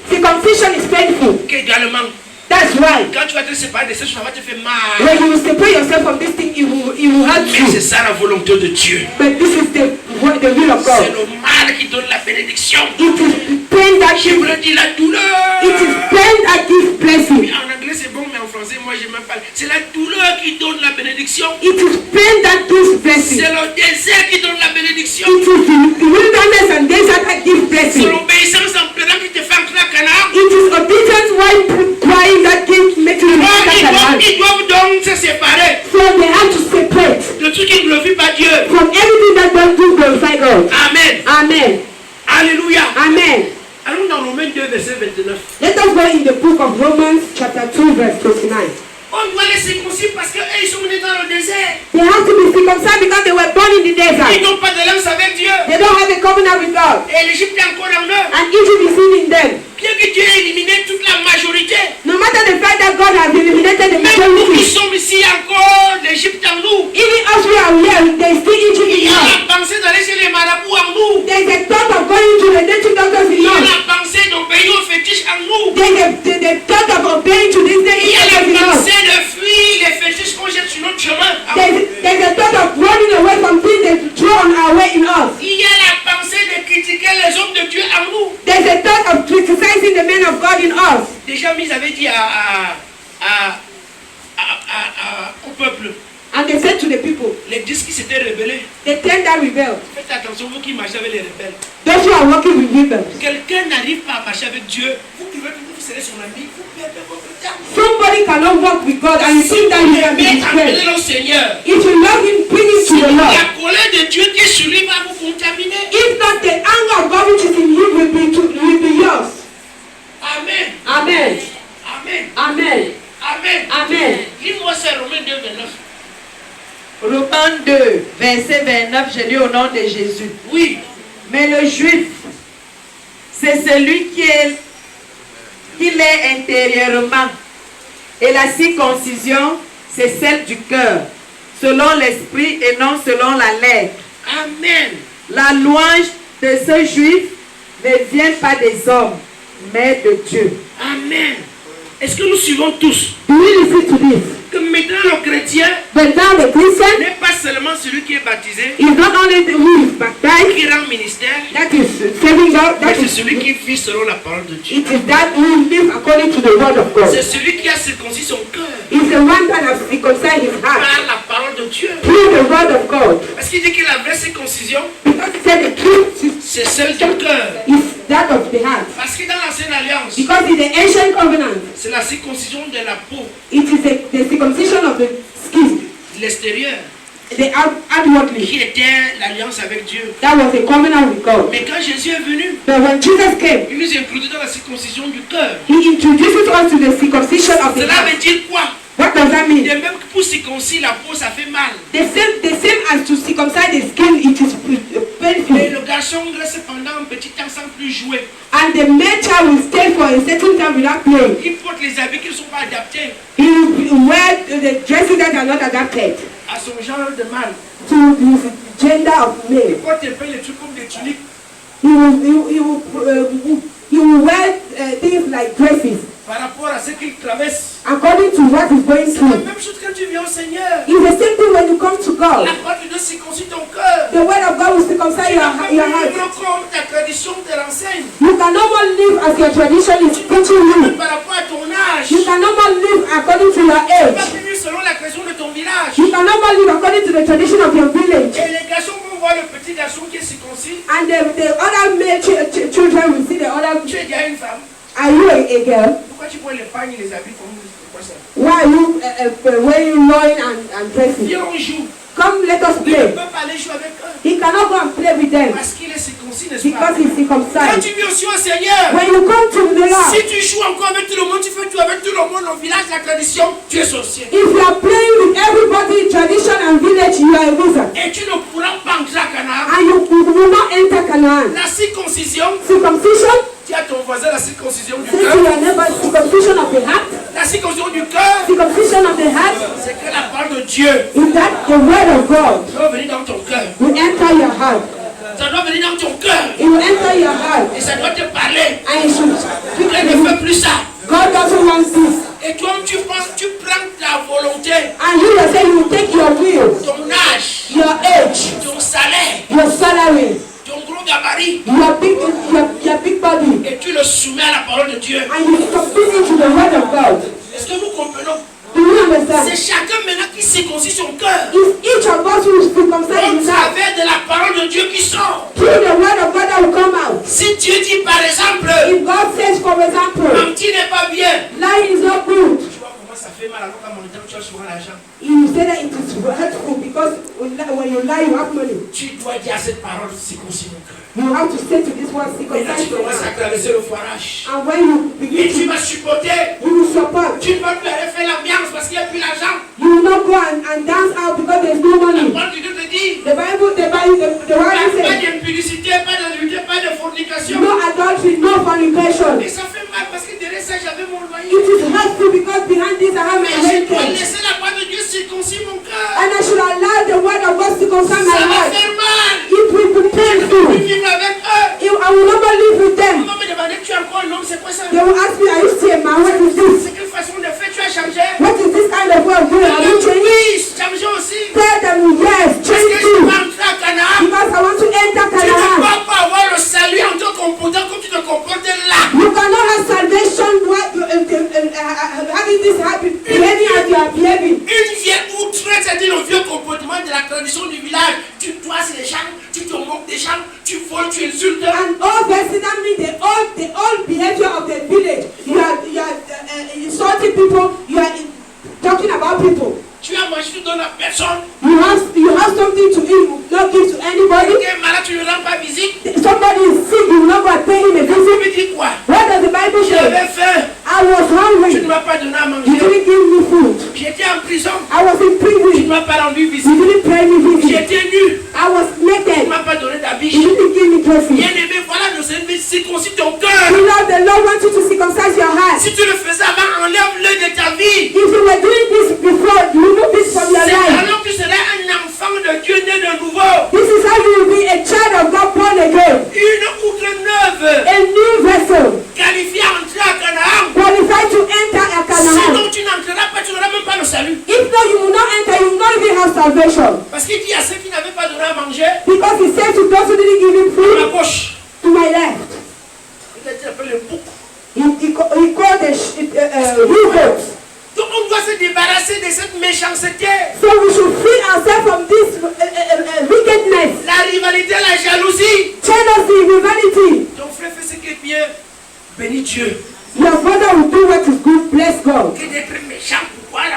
Circumcision is painful. qu'également, That's why. quand tu vas te séparer de ces choses, ça va te faire mal. When you separate yourself from this thing, it will hurt Mais c'est you. ça la volonté de Dieu. But this is the will of C'est God. le mal qui donne la bénédiction. It is pain that Je gives. voulais dire la douleur. It is pain that gives blessing. En anglais c'est bon, mais en français, moi je m'en parle. C'est la douleur qui donne la bénédiction. It is pain that gives blessing. C'est le désert qui donne la bénédiction. It is the wilderness and desert that gives C'est blessing. l'obéissance en pleurant qui te fait entrer à Canaan. It is obedience while crying that makes you Ils doivent donc se séparer So they have to separate de tout qui ne glorifie pas Dieu. from everything that doesn't glorify God. Amen. Amen. Alléluia. Amen. Allons dans Romains 2, verset 29. Let us go in the book of Romans chapter 2 verse 29. On doit les circoncire parce qu'ils sont nés dans le désert. They have to be circumcised because they were born in the Ils desert. n'ont pas d'alliance avec Dieu. They don't have a covenant with God. Et l'Égypte est encore en eux. And Egypt is still in them. Bien que Dieu ait éliminé toute la majorité. No matter the fact that God has eliminated the Même nous qui majority, sommes ici encore, l'Égypte en nous. even us we are here, there is still Egypt Il y in a us. la pensée d'aller chez les marabouts en nous. There is a thought of going to the native doctors Il in y a us. la pensée d'obéir aux fétiches en nous. There is the thought of obeying to this day Il y a la in us. pensée de fuir les fétiches qu'on jette sur notre chemin. en nous. There's a thought of running away from things that throw on our way in us. Il y a la pensée de critiquer les hommes de Dieu en nous. There's a thought of criticizing the men of God in us. Déjà, ils avaient dit au peuple, And they said to the people, les 10 qui s'étaient rebellés, the 10 that rebelled, faites attention, vous qui marchez avec les rebelles. those who are working with rebels. Quelqu'un n'arrive pas à marcher avec Dieu, vous pouvez vous serez son ami, vous perdez votre temps. Somebody cannot work with God and you Si think that vous you can be aimez his amener friend. le Seigneur, If you love him, bring him to si the Lord. la colère de Dieu qui est sur lui va vous contaminer. If not, the anger of God which is in you will be yours. Amen. Amen. Amen. Amen. Amen. Amen. Dis-moi c'est Romains 2, 29. Romains 2, verset 29, je lis au nom de Jésus. Oui. Mais le juif, c'est celui qui l'est intérieurement. Et la circoncision, c'est celle du cœur, selon l'esprit et non selon la lettre. Amen. La louange de ce juif ne vient pas des hommes, mais de Dieu. Amen. Est-ce que nous suivons tous Do you listen to this? que maintenant le chrétien But now the Christian n'est pas seulement celui qui est baptisé, is not only the who is baptized, qui rend ministère, that is serving God, mais that c'est is celui qui vit selon la parole de Dieu. it is that who live according to the word of God. C'est celui qui a circoncis son cœur He's the one that has reconciled his heart par la parole de Dieu. through the word of God. Parce qu'il dit que la vraie circoncision, Because he said the truth c'est celle du cœur. is that of the heart. Parce que dans l'ancienne alliance, Because in the ancient covenant, c'est la circoncision de la peau, it is the circumcision of the skin, de l'extérieur, the outwardly. qui était l'alliance avec Dieu. That was a covenant with God. Mais quand Jésus est venu, But when Jesus came, il nous introduit dans la circoncision du cœur. he introduces us to the circumcision of the Cela heart. veut dire quoi? What does that mean? De même que pour circoncire la peau, ça fait mal. The same as to circumcise the skin, it is Mais painful. le garçon reste pendant un petit temps sans plus jouer. And the male child will stay for a certain time without playing. Il porte les habits qui ne sont pas adaptés He will wear the dresses that are not adapted à son genre de mâle. to the gender of Il male. porte un peu les trucs comme des tuniques. He will wear things like dresses Par rapport à ce qu'il traverse. according to what he's going C'est la through. même chose quand tu viens au Seigneur. It's the same thing when you come to God. La parole de Dieu circoncise ton cœur. The word of God will circumcise Tu n'as pas your vivre heart. comme ta tradition te l'enseigne. You can no more live as your tradition is teaching you. Par rapport à ton âge. You can no more live according to your Tu ne peux age. pas vivre selon la tradition de ton village. You can no more live according to the tradition of your village. Et les garçons vont voir le petit garçon qui est circoncis. And the other male children will see the other. Tu es déjà une femme. Are you a girl? Pourquoi tu prends les pagnes et les habits comme pourquoi ça? Why are you wearing loin and dresses? Viens, on joue. come, let us Il ne play. peut pas aller jouer avec eux. He cannot go and play with them Parce qu'il est circoncis, n'est-ce pas? because he's Quand circumcised. tu viens aussi au Seigneur, When you come to the Lord, si tu joues encore avec tout le monde, tu fais tout avec tout le monde au village, la tradition, tu es sorcier. if you are playing with everybody in tradition and village, you are a wizard. Et tu ne pourras pas entrer à Canaan. And you will not enter Canaan. La circoncision, Circumcision, tu as ton voisin, la circoncision du say to cœur. your neighbor, circumcision of the heart. La circoncision du cœur, Circumcision of the heart c'est que la parole de Dieu is that the word of God doit venir dans ton cœur. will enter your heart. Ça doit venir dans ton cœur. It will enter your heart. Et ça doit te parler. And you should speak Dieu to ne him. fait plus ça. God doesn't want this. Et toi, tu prends ta volonté, And you yourself, you will take your will, ton âge, your age, ton salaire, your salary, ton gros gabarit, your big body, et tu le soumets à la parole de Dieu. and you submit it to the word of God. Est-ce que nous comprenons? Do you understand? C'est chacun maintenant qui circoncit son cœur. It's each of us who is circumcised Au his heart travers de la parole de Dieu qui sort. through the word of God that will come out. Si Dieu dit par exemple, If God says, for example, mentir n'est pas bien. lying is not good, Tu vois comment ça fait mal alors qu'à mon temps tu as souvent l'argent. you say that it is hurtful because when you lie, you have money. Tu dois dire à cette parole, circoncis mon cœur. You have to say to this one, Et là tu circumcise your commences à heart. traverser le foirage. And when you Et begin tu to, vas supporter. you will support. Tu ne vas plus aller faire l'ambiance parce qu'il n'y a plus l'argent. You will not go and dance out because there's no La money. parole de Dieu te dit, The Bible pas says, d'impudicité, pas d'adultère, pas de fornication. no adultery, no fornication. Et ça fait mal parce que derrière ça j'avais mon loyer. It is hurtful because behind this I have my Mais je dois heritage. laisser la parole de Dieu circoncire mon cœur. And I should allow the word of God to concern my Ça va heart. faire mal. It will be Je peux painful. vivre avec eux. I will not live with On them. va me demander, tu es encore un homme, c'est quoi ça? They will ask me, are you still a man? What is this? C'est quelle façon de faire? Tu as changé? What is this kind of way of doing? Have you changed? Oui, changé aussi. Tell them yes, Parce que change je too. veux entrer à Canaan. Because I want to enter Tu ne Canaan. peux pas avoir le salut en te comportant comme tu te comportes là. You cannot have salvation having this happen, behaving as you are behaving. Une vieille outrette, c'est-à-dire le vieux comportement de la tradition du village. Tu toises les gens, tu te moques des gens, tu voles, tu insultes. And all person, that means the old behavior of the village. You are insulting people. You are talking about people. Tu as mangé, tu donnes à personne. You have something to eat. You not give to anybody. Tu es malade, tu ne rends pas visite. Somebody is sick. You will not go and pay him a Tu visit. me dis quoi? What does the Bible say? J'avais faim. I was Tu ne hungry. m'as pas donné à You manger. didn't give me food. J'étais en prison. I was in Tu ne prison. m'as pas rendu You visite. didn't pay me visit. J'étais nu. I was Tu ne naked. m'as pas donné You d'habit. didn't give me trophy. Bien aimé, voilà nos ennemis, circoncis ton cœur. You know the Lord wants you to circumcise your heart. Si tu le faisais avant, enlève-le de ta vie. If you were doing this before, remove this from your C'est life. alors que tu serais un enfant de Dieu né de nouveau. This is how you will be a child of God born again. Une outre neuve, A new vessel, qualifiée à entrer à Canaan. qualified to enter a Canaan. Sinon tu n'entreras pas, tu n'auras même pas le salut. If not, you will not enter, you will not even have salvation. Parce qu'il dit à ceux qui n'avaient pas donné à manger, Because he said to those who didn't give him à food, ma gauche, to my left. il a dit appelle le bouc. He called the he-goats. Donc on doit se débarrasser de cette méchanceté, So we should free ourselves from this wickedness, la rivalité, la jalousie. jealousy, rivality. Ton frère fait ce qui est bien, bénis Dieu. Your brother will do what is good, bless God. Que d'être méchant,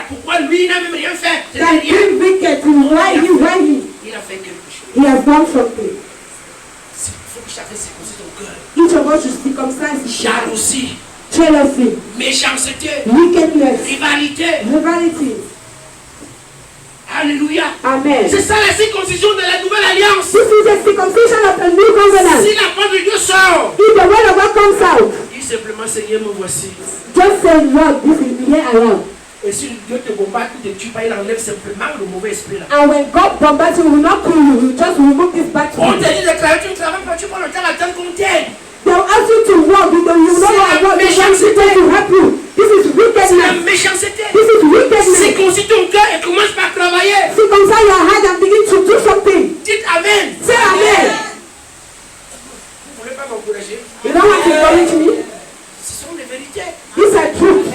pourquoi lui il n'a même rien fait? C'est That rien. being wicked, why he? Il a fait quelque chose. He has done something. Il faut que chacun circoncis ton cœur. Each of us should circumcise his heart. Jalousie, Jealousy, méchanceté, wickedness, rivalité. rivality. Alléluia. Amen. C'est ça la circoncision de la nouvelle alliance. This is the circumcision of the new covenant. Si la parole de Dieu sort, If the word of God comes out, dis simplement Seigneur, me voici. just say, Lord, this is me, here I am. Et si Dieu te bombarde, ne te tue pas, il enlève simplement le mauvais esprit là. And when God bombards you, he will not kill you, he will just remove this bad On te spirit. dit de travailler, tu ne travailles pas, tu prends le temps à attendre qu'on t'aide. They will ask you to work because you know what God is trying to help you. This is C'est la wickedness. méchanceté. This is wickedness. Circoncis ton cœur et commence par travailler. Circumcise your heart and begin to do something. Dites Amen. Say amen. Vous ne voulez pas m'encourager? You don't want to encourage me? Ce sont les vérités. These are truth.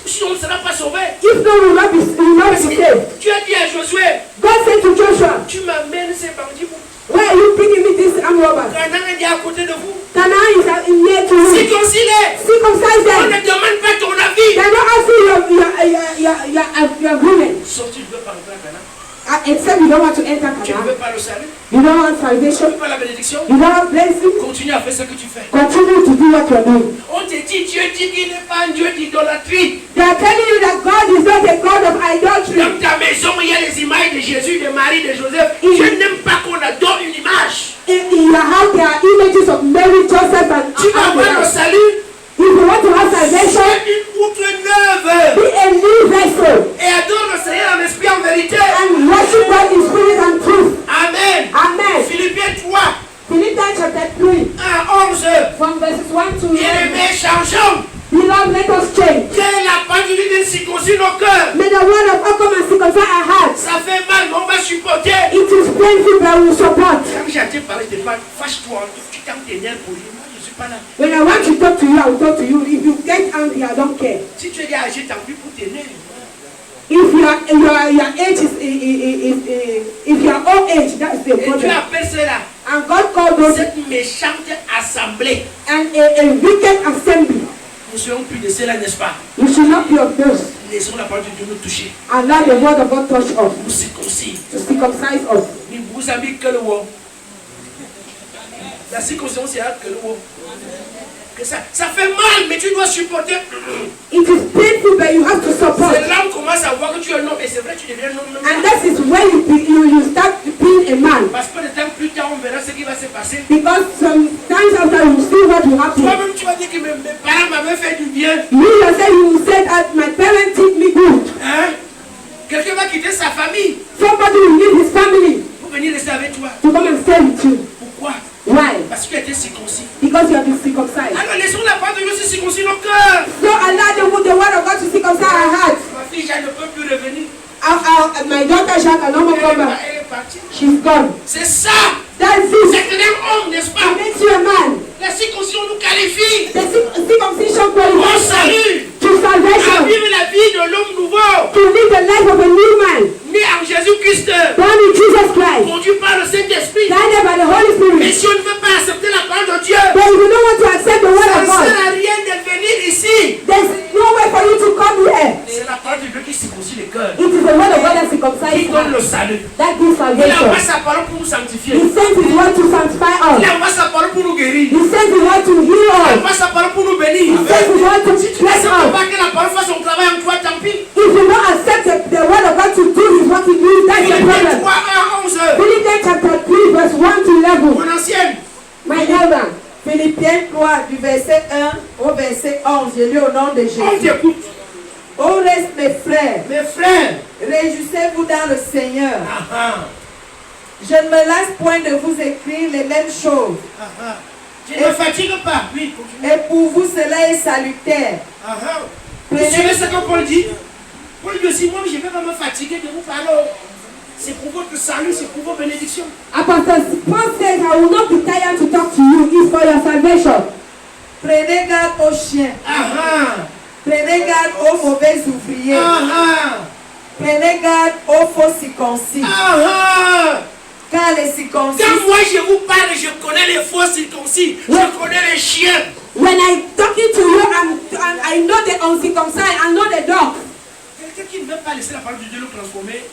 Si on ne sera pas sauvé. If not, we will not be saved. Tu as dit à Josué, God said to Joshua, tu m'amènes ces bandits. where are you bringing me this armed robbers? Canaan est à côté de vous. Canaan is near to you. Circoncis-les. Circumcise On them. ne demande pas ton avis. They are not asking your agreement. Sauf tu ne veux pas entrer à Canaan. except you don't want to enter Tu ne veux Canaan, pas le salut. you don't want Tu ne salvation, veux pas la bénédiction. you don't want blessing, Continue à faire ce que tu fais. continue to do what you're doing. On te dit, Dieu dit qu'il n'est pas un Dieu d'idolâtrie. They are telling you that God is not a God of idolatry. Dans ta maison, il y a les images de Jésus, de Marie, de Joseph. Je n'aime pas qu'on adore une image. In your house, there are images of Mary, Joseph, and Tu vas avoir le salut. if you want to have salvation, Sois une outre neuve. be a new vessel Et adore le Seigneur en esprit en vérité. and worship God in spirit and truth. Amen. Amen. Philippiens 3, Philippians chapter 3, 1 à 11. from verses 1 to 11. Bien-aimés, changeons. Beloved, let us change. Que la parole de Dieu circoncise nos cœurs. May the word of God come and circumcise our hearts. Ça fait mal, mais on va supporter. It is painful, but we will support. Quand j'ai parlé de pas, fâche-toi, tu t'en t'énerves pour lui. Moi, je ne suis pas là. When I want to talk to you, I will talk to you. If you get angry, I don't care. Si tu es âgé, tant pis pour t'énerver. If your age if you are old age, that's the Et Dieu problem. appelle cela And God called those cette méchante assemblée. and a wicked assembly. Nous ne serons plus de cela, n'est-ce pas? You should not be of those. Laissons la parole de Dieu nous toucher. Allow the word of God touch us, Nous circoncise. to circumcise us. Nous vous avez que le mot. La circoncision, c'est que le mot. Que ça fait mal, mais tu dois supporter. It is painful, but you have to support. C'est là où on commence à voir que tu es un homme. Et c'est vrai, tu deviens un homme. And that is when you start being a man. Parce que de temps plus tard, on verra ce qui va se passer. Because sometimes after you see what will happen. Toi-même, tu vas dire que mes parents m'avaient fait du bien. You yourself, you will say that my parents did me good. Hein? Quelqu'un va quitter sa famille Somebody will leave his family pour venir rester avec toi. to come and stay with you. Pourquoi? Why? Parce que tu as été circoncis. Because you have been circumcised. Alors laissons la parole de Dieu se circoncire nos cœurs. So allow the word of God to circumcise our hearts. Ma fille Jeanne ne peut plus revenir. My daughter Jacques will no more come back. Elle est partie. She's gone. C'est ça. That's it. C'est un homme, n'est-ce It pas? makes you a man. La circoncision nous qualifie The circumcision au qualifies salut, to à salvation, vivre la vie de l'homme nouveau, to live the life of a new man, né en Jésus-Christ, born in Jesus Christ, conduit par le Saint-Esprit. guided by the Holy Mais Spirit. si on ne veut pas accepter la parole de Dieu, But if you don't want to accept the word ça of ne God, sert à rien de venir ici. there's no way for you to come here. C'est la parole de Dieu qui circoncit les cœurs, It is the word of God that qui circumcises donne le us, salut. that gives Il envoie salvation. sa parole pour nous sanctifier. He sends his word to sanctify Il us. envoie sa parole pour nous guérir. He sends his word to heal Il us. envoie sa parole pour nous He bénir. sends his word to Si tu bless n'acceptes us. pas que la parole fasse son travail en toi, tant pis. If you don't accept the word of God to do his work in you, that's the Philippiens 3, problem. 1 à 11. Philippians chapter 3, verse 1 to 11. Mon ancienne. My elder, Philippiens 3, du verset 1 au verset 11. Je lis au nom de On Jésus. t'écoute. Au reste, mes frères, Mes frères. réjouissez-vous dans le Seigneur. Ah, ah, Je ne me lasse point de vous écrire les mêmes choses. ah, ah. Tu ne fatigue pas. Oui, continue. Et pour vous, cela est salutaire. Ah, ah. Vous suivez ce que Paul dit? Paul dit aussi, moi je ne vais pas me fatiguer de vous parler. C'est pour votre salut, c'est pour vos bénédictions. Apostle Paul says, I will not be tired to talk to you. It's for your salvation. Prenez garde aux chiens. Ah, ah. Prenez garde aux mauvais ouvriers. Ah, ah. Prenez garde aux faux circoncis. Ah, ah. Car les circoncis, Quand moi je vous parle, je connais les faux circoncis, je connais les chiens. When I'm talking to you, I know the uncircumcised, I know the dog. Quelqu'un qui ne veut pas laisser la parole de Dieu le transformer,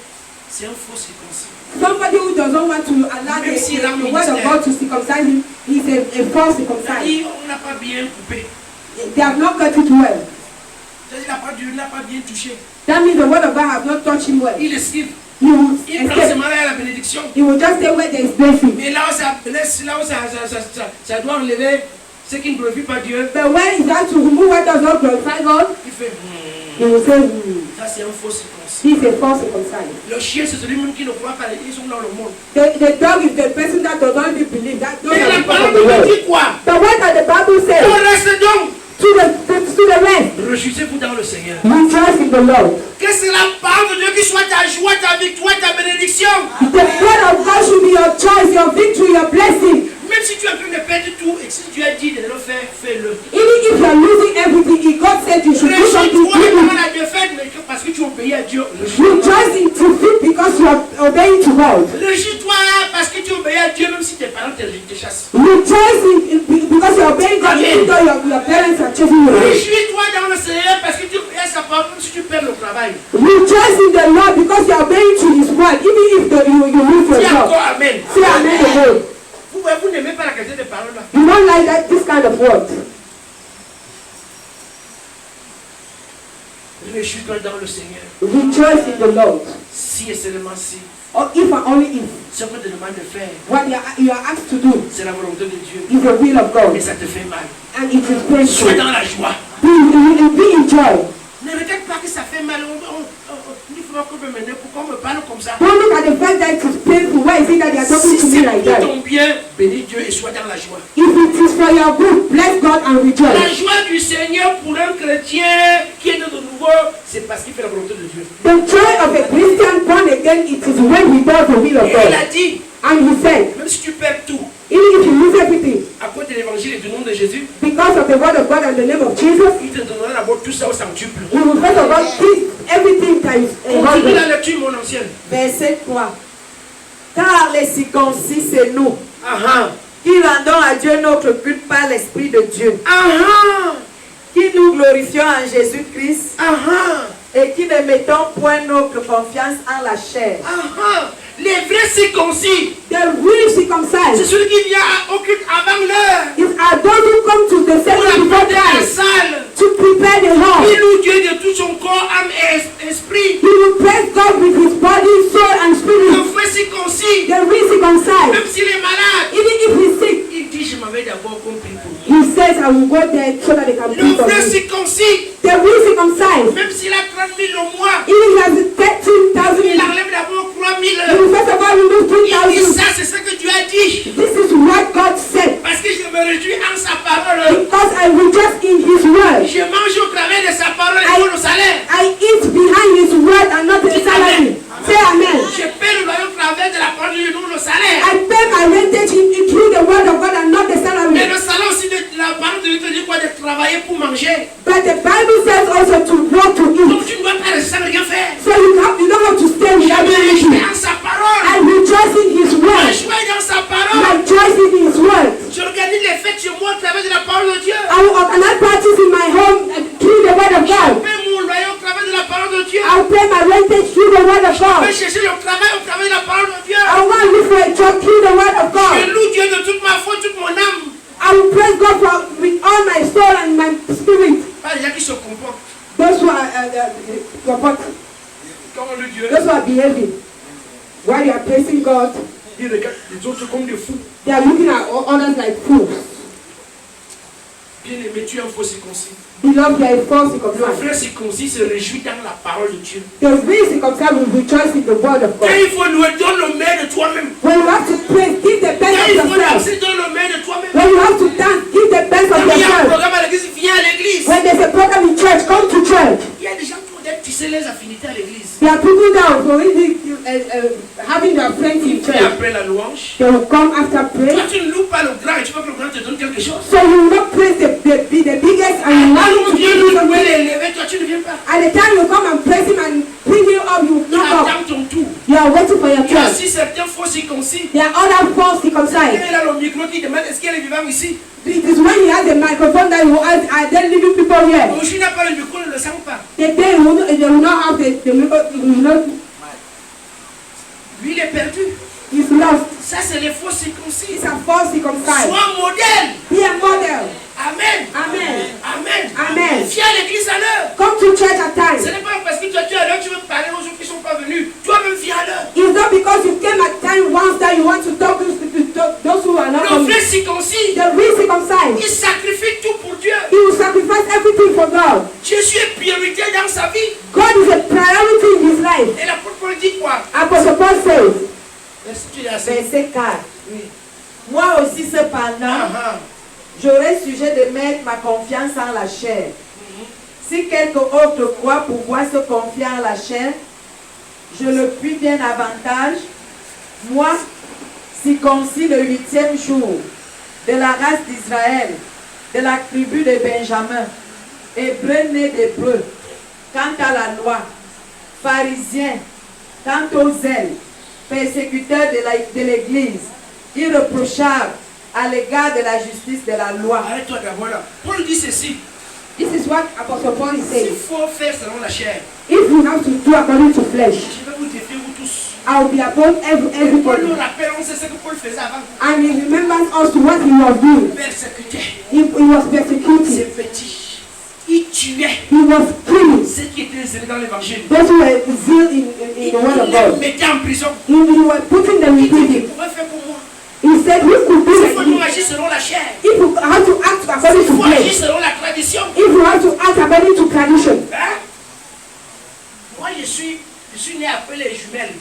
c'est un faux circoncis. Somebody who doesn't want to allow Même s'il a un the word of ministère. God to circumcise him, he's a false circumcised. C'est-à-dire, on n'a pas bien coupé. They have not cut it well. C'est-à-dire, la parole de Dieu n'a pas bien touché. That means the word of God has not touched him well. Il esquive. He will Il prend ses escape. malades à la bénédiction. He will just stay where there is blessing. Mais là où ça blesse, là où ça doit enlever ce qui ne glorifie pas Dieu, But when he has to remove what does not glorify God, il fait he will say, ça c'est un faux circoncis. he's a false circumcised. Le chien c'est celui même qui ne croit pas, ils sont dans le monde. The dog is the person that does not even believe that. Those Mais are la people parole of de the Dieu world. dit quoi? But what does the Bible say? On reste donc. To the rest, Réjouissez-vous dans le Seigneur. rejoice in the Lord. Que c'est la parole de Dieu qui soit ta joie, ta victoire, ta bénédiction. The word of God should be your choice, your victory, your blessing. Même si tu es en train de perdre tout et si Dieu a dit de le faire, fais-le. Even if you are losing everything, if God said you should do something, Réjouis-toi do dans it. la défaite, mais parce que tu obéis à Dieu. Rejoice in defeat because you are obeying to God. Réjouis-toi parce que tu obéis à Dieu, même si tes parents te chassent. Rejoice because you are obeying God, even though your parents are chasing you away. Réjouis-toi dans le Seigneur parce que tu obéis à sa parole, même si tu perds le travail. Rejoice in the Lord because you are obeying to His word, even if you lose your Dis job. encore Amen. Say amen again. Vous n'aimez pas la qualité de parole là. You don't like that this kind of word. Réjouis-toi dans le Seigneur. Rejoice in the Lord. Si et seulement si. Or if and only if Ce qu'on te demande de faire, what you are asked to do c'est la volonté de Dieu. is the will of God, Mais ça te fait mal. and it is painful. Sois dans la joie. Be in joy. Ne regarde pas que ça fait mal. Il faut qu'on me mène. Pourquoi on me parle comme ça? Don't look at the fact that it is painful. Why is it that they are talking Si to me c'est like pour that? ton bien, bénis Dieu et sois dans la joie. If it is for your good, bless God and La rejoice. joie du Seigneur pour un chrétien qui est né de nouveau, c'est parce qu'il fait la volonté de Dieu. The joy of a Christian born again, it is when he does the will of Et il a God. dit, And he said, même si tu perds tout, even if you lose everything, à cause de l'évangile et du nom de Jésus, because of the word of God and the name of Jesus, il te donnera d'abord tout ça au centuple. we will first of all give everything times Continue 100. la lecture, mon ancienne. Verset 3. Car les circoncis, c'est nous, Ah qui rendons à Dieu notre culte par l'Esprit de Dieu, ah, qui nous glorifions en Jésus-Christ et qui ne mettons point notre confiance en la chair. Les vrais circoncis, The real c'est circumcised celui qui vient au culte avant l'heure. are those who come to the Pour service la before porte de la time salle. to prepare the hall. Il loue Dieu de tout son corps, âme et esprit. He will praise God with his body, soul, and Le spirit. vrai circoncis, The real circumcised, même s'il est malade, even if he's sick, il dit je m'avais d'abord compris pour lui. he says, I will go there so that they can Le preach on vrai me. circoncis, The real circumcised, même s'il a 30 000 au mois, even if he has il 13,000, enlève d'abord 3 he 000. will first of all remove Il dit 3,000. ça, c'est ce que Dieu a dit. This is what God said. Parce que je me réjouis en sa parole. Because I rejoice in his word. Je mange au travers de sa parole et non le salaire. I eat behind his word and not the salary. Say amen. Je paie le loyer au travers de la parole et non le salaire. I pay my rentage through the word of God and not the Mais salary. le salaire aussi de la parole de Dieu te dit quoi? De travailler pour manger. But the Bible says also to work to Donc eat. tu ne dois pas rester sans rien faire. So you don't have to stay Je without me réjouis anything. en sa parole. I rejoice in his Je word. joie dans sa I parole. rejoice in his word. J'organise les fêtes chez moi au travers de la parole de Dieu. I will organize parties in my home through the word of Je God. paie mon loyer au travers de la parole de Dieu. I will pay my rentage through the word of Je God. vais chercher le travail au travers de la parole de Dieu. I will look for a job through the word of Je God. loue Dieu de toute ma foi, toute mon âme. I will praise God with all my soul and my spirit. Pas les gens qui se comportent. Those who are Quand on loue Dieu, those who are behaving while you are praising God, ils regardent les autres comme des fous. they are looking at others like fools. Bien aimé, tu es un faux circoncis. Beloved, you are a false Le circumcised. vrai circoncis se réjouit dans la parole de Dieu. The real circumcised will rejoice in the word of Quand God. il faut louer, donne le meilleur de toi-même. When you have to praise, give the Quand best of il faut yourself. danser, donne le meilleur de toi-même. When you have to dance, give the best Quand of il y a un yourself. programme à l'église, viens à l'église. When there's a program in church, come to church. Il y a des gens qui ont tisser les affinités à l'église. There are people down for having their friends in Et church. après la louange, They will come after toi prayer. tu ne loues pas le grand et tu veux que le grand te donne quelque chose. So you will not praise the biggest and you Quand want to Dieu give nous you something. louer l'élever, toi tu ne viens pas. At the time you come and praise him and bring you up, you Tu knock up. attends ton tour. You are waiting for your Il y a turn. aussi certains faux circoncis. There are other false circumcised. Il a le micro qui demande est-ce qu'elle est vivante ici. It is when he has a microphone that he will ask, are there living people here? Aujourd'hui, il n'a pas le micro, ne le sent pas. The day they will not have the he will not, Lui, il est perdu. he's lost. Ça, c'est les faux circoncis. It's a false circumcised. Sois modèle. Be a model. Amen. Amen. Amen. Amen. Viens à l'église à l'heure. Come to church at Ce times. n'est pas parce que toi tu es à l'heure, tu veux parler aux autres qui ne sont pas venus. Toi-même viens à l'heure. It's not because you came at time once that you want to talk to those who are not Le coming. vrai circoncis, The real circumcised, il sacrifie tout pour Dieu. he will sacrifice everything for God. Jésus est priorité dans sa vie. God is a priority in his life. Et l'apôtre Paul dit quoi? Apostle Paul says, Verset 4. Moi aussi cependant, j'aurais sujet de mettre ma confiance en la chair. Si quelque autre croit pouvoir se confier en la chair, je le puis bien davantage. Moi, circoncis le 8e jour, de la race d'Israël, de la tribu de Benjamin, hébreu né d'hébreu, quant à la loi, pharisien, quant au zèle, persécuteur de l'Église, irréprochable à l'égard de la justice de la loi. Arrête-toi d'abord là. Paul dit ceci. this is what Apostle Paul is S'il saying. faut faire selon la chair, If you have to do according to flesh, je vais vous défier vous tous. I'll be above Paul everybody. nous rappelle, on sait ce que Paul faisait avant. And he remembers us to what he was doing. Persécuté. He was persecuted. Ses petits. Il tuait He was killing ceux qui étaient zélés dans l'évangile. those who were zealous in the word of Il les God. mettait en prison. He were putting them in Il dit, prison. qu'il pouvait faire pour moi. He said, who could do Il faut it? nous agir selon la chair. If you have to act according Il to faut agir flesh, selon la tradition. if you have to act according to tradition, Hein? Moi, je suis né après les jumelles.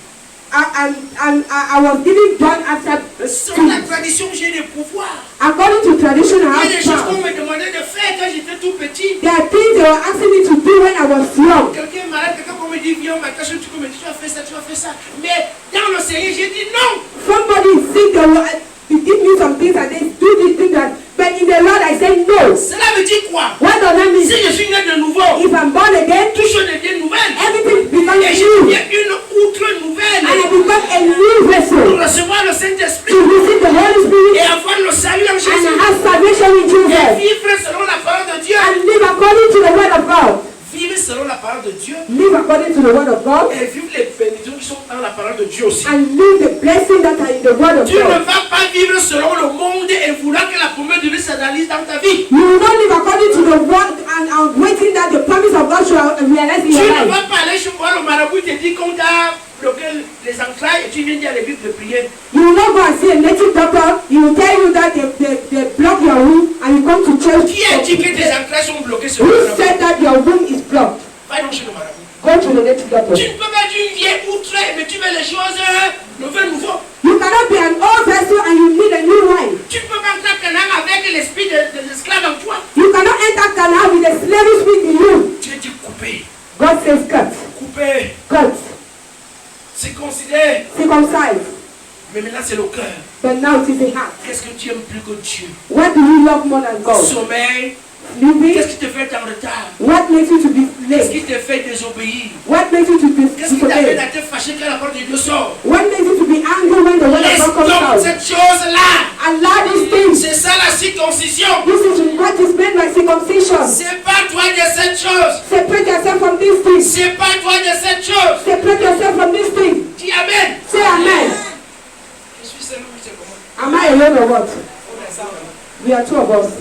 I was given John after. Selon la tradition, j'ai des pouvoirs. According to tradition, Il y a I des have choses qu'on power. me demandait de faire quand j'étais tout petit. There are things they were asking me to do when I was young. Quelqu'un est malade, quelqu'un me dit, viens, ma tâche, tu peux me dire, tu vas faire ça, tu vas faire ça. Mais dans le Seigneur, j'ai dit non. Somebody is sick, they will give me some things and they do this thing that. But in the Lord, I said no. Cela veut dire quoi? What does that mean? Si je suis né de nouveau, If I'm born again, tout chose devient nouvelle. everything becomes Et je new. deviens une outre nouvelle. And I become a new Pour vessel recevoir le to Saint-Esprit receive the Holy et Spirit avoir le salut en and Jésus. have salvation in Et Jesus. vivre selon la parole de Dieu. And live according to the word of God. Vivre selon la parole de Dieu. Live according to the word of God. Et vivre les bénédictions qui sont dans la parole de Dieu aussi. And live the blessings that are in the word of Tu ne God. vas pas vivre selon le monde et vouloir que la promesse de Dieu s'analyse dans ta vie. You will not live according to the word and waiting that the promise of God should realize in Tu your ne life. vas pas aller chez moi, le marabout te dit qu'on t'a bloqué les entrailles et tu viens dire à l'église de prier. You will not go and see a native doctor. He will tell you that they block your womb and you come to church. Qui a dit que tes entrailles sont bloquées sur Who le marabout? said that your womb is blocked? Va donc chez le marabout. Go to the native doctor. Tu ne peux pas être une vieille outre, mais tu veux les choses nouveau. You cannot be an old vessel and you need a new wine. Tu ne peux pas entrer à Canaan avec l'esprit de l'esclave en toi. You cannot enter Canaan with a slavish spirit in you. Tu es dit couper. God says cut. Couper. Cut. C'est considéré. Circumcise. Mais maintenant c'est le cœur. But now it is the heart. Qu'est-ce que tu aimes plus que Dieu? What do you love more than God? Sommeil. Living. Qu'est-ce qui te fait être en retard? What makes you to be Qu'est-ce late? qui te fait désobéir? What makes you to be Qu'est-ce qui t'amène disobey? à te fâcher quand la parole de Dieu sort? What makes you to be angry when the word of Laisse God comes donc out? cette chose-là. Allow these things. C'est ça la circoncision. This is what is meant by circumcision. C'est pas toi de cette chose. Separate yourself from these things. C'est pas toi de cette chose. Separate yourself from these things. Dis Amen. Say amen. Je suis seul ou c'est comment? Am I alone or what? On est ensemble. We are two of us.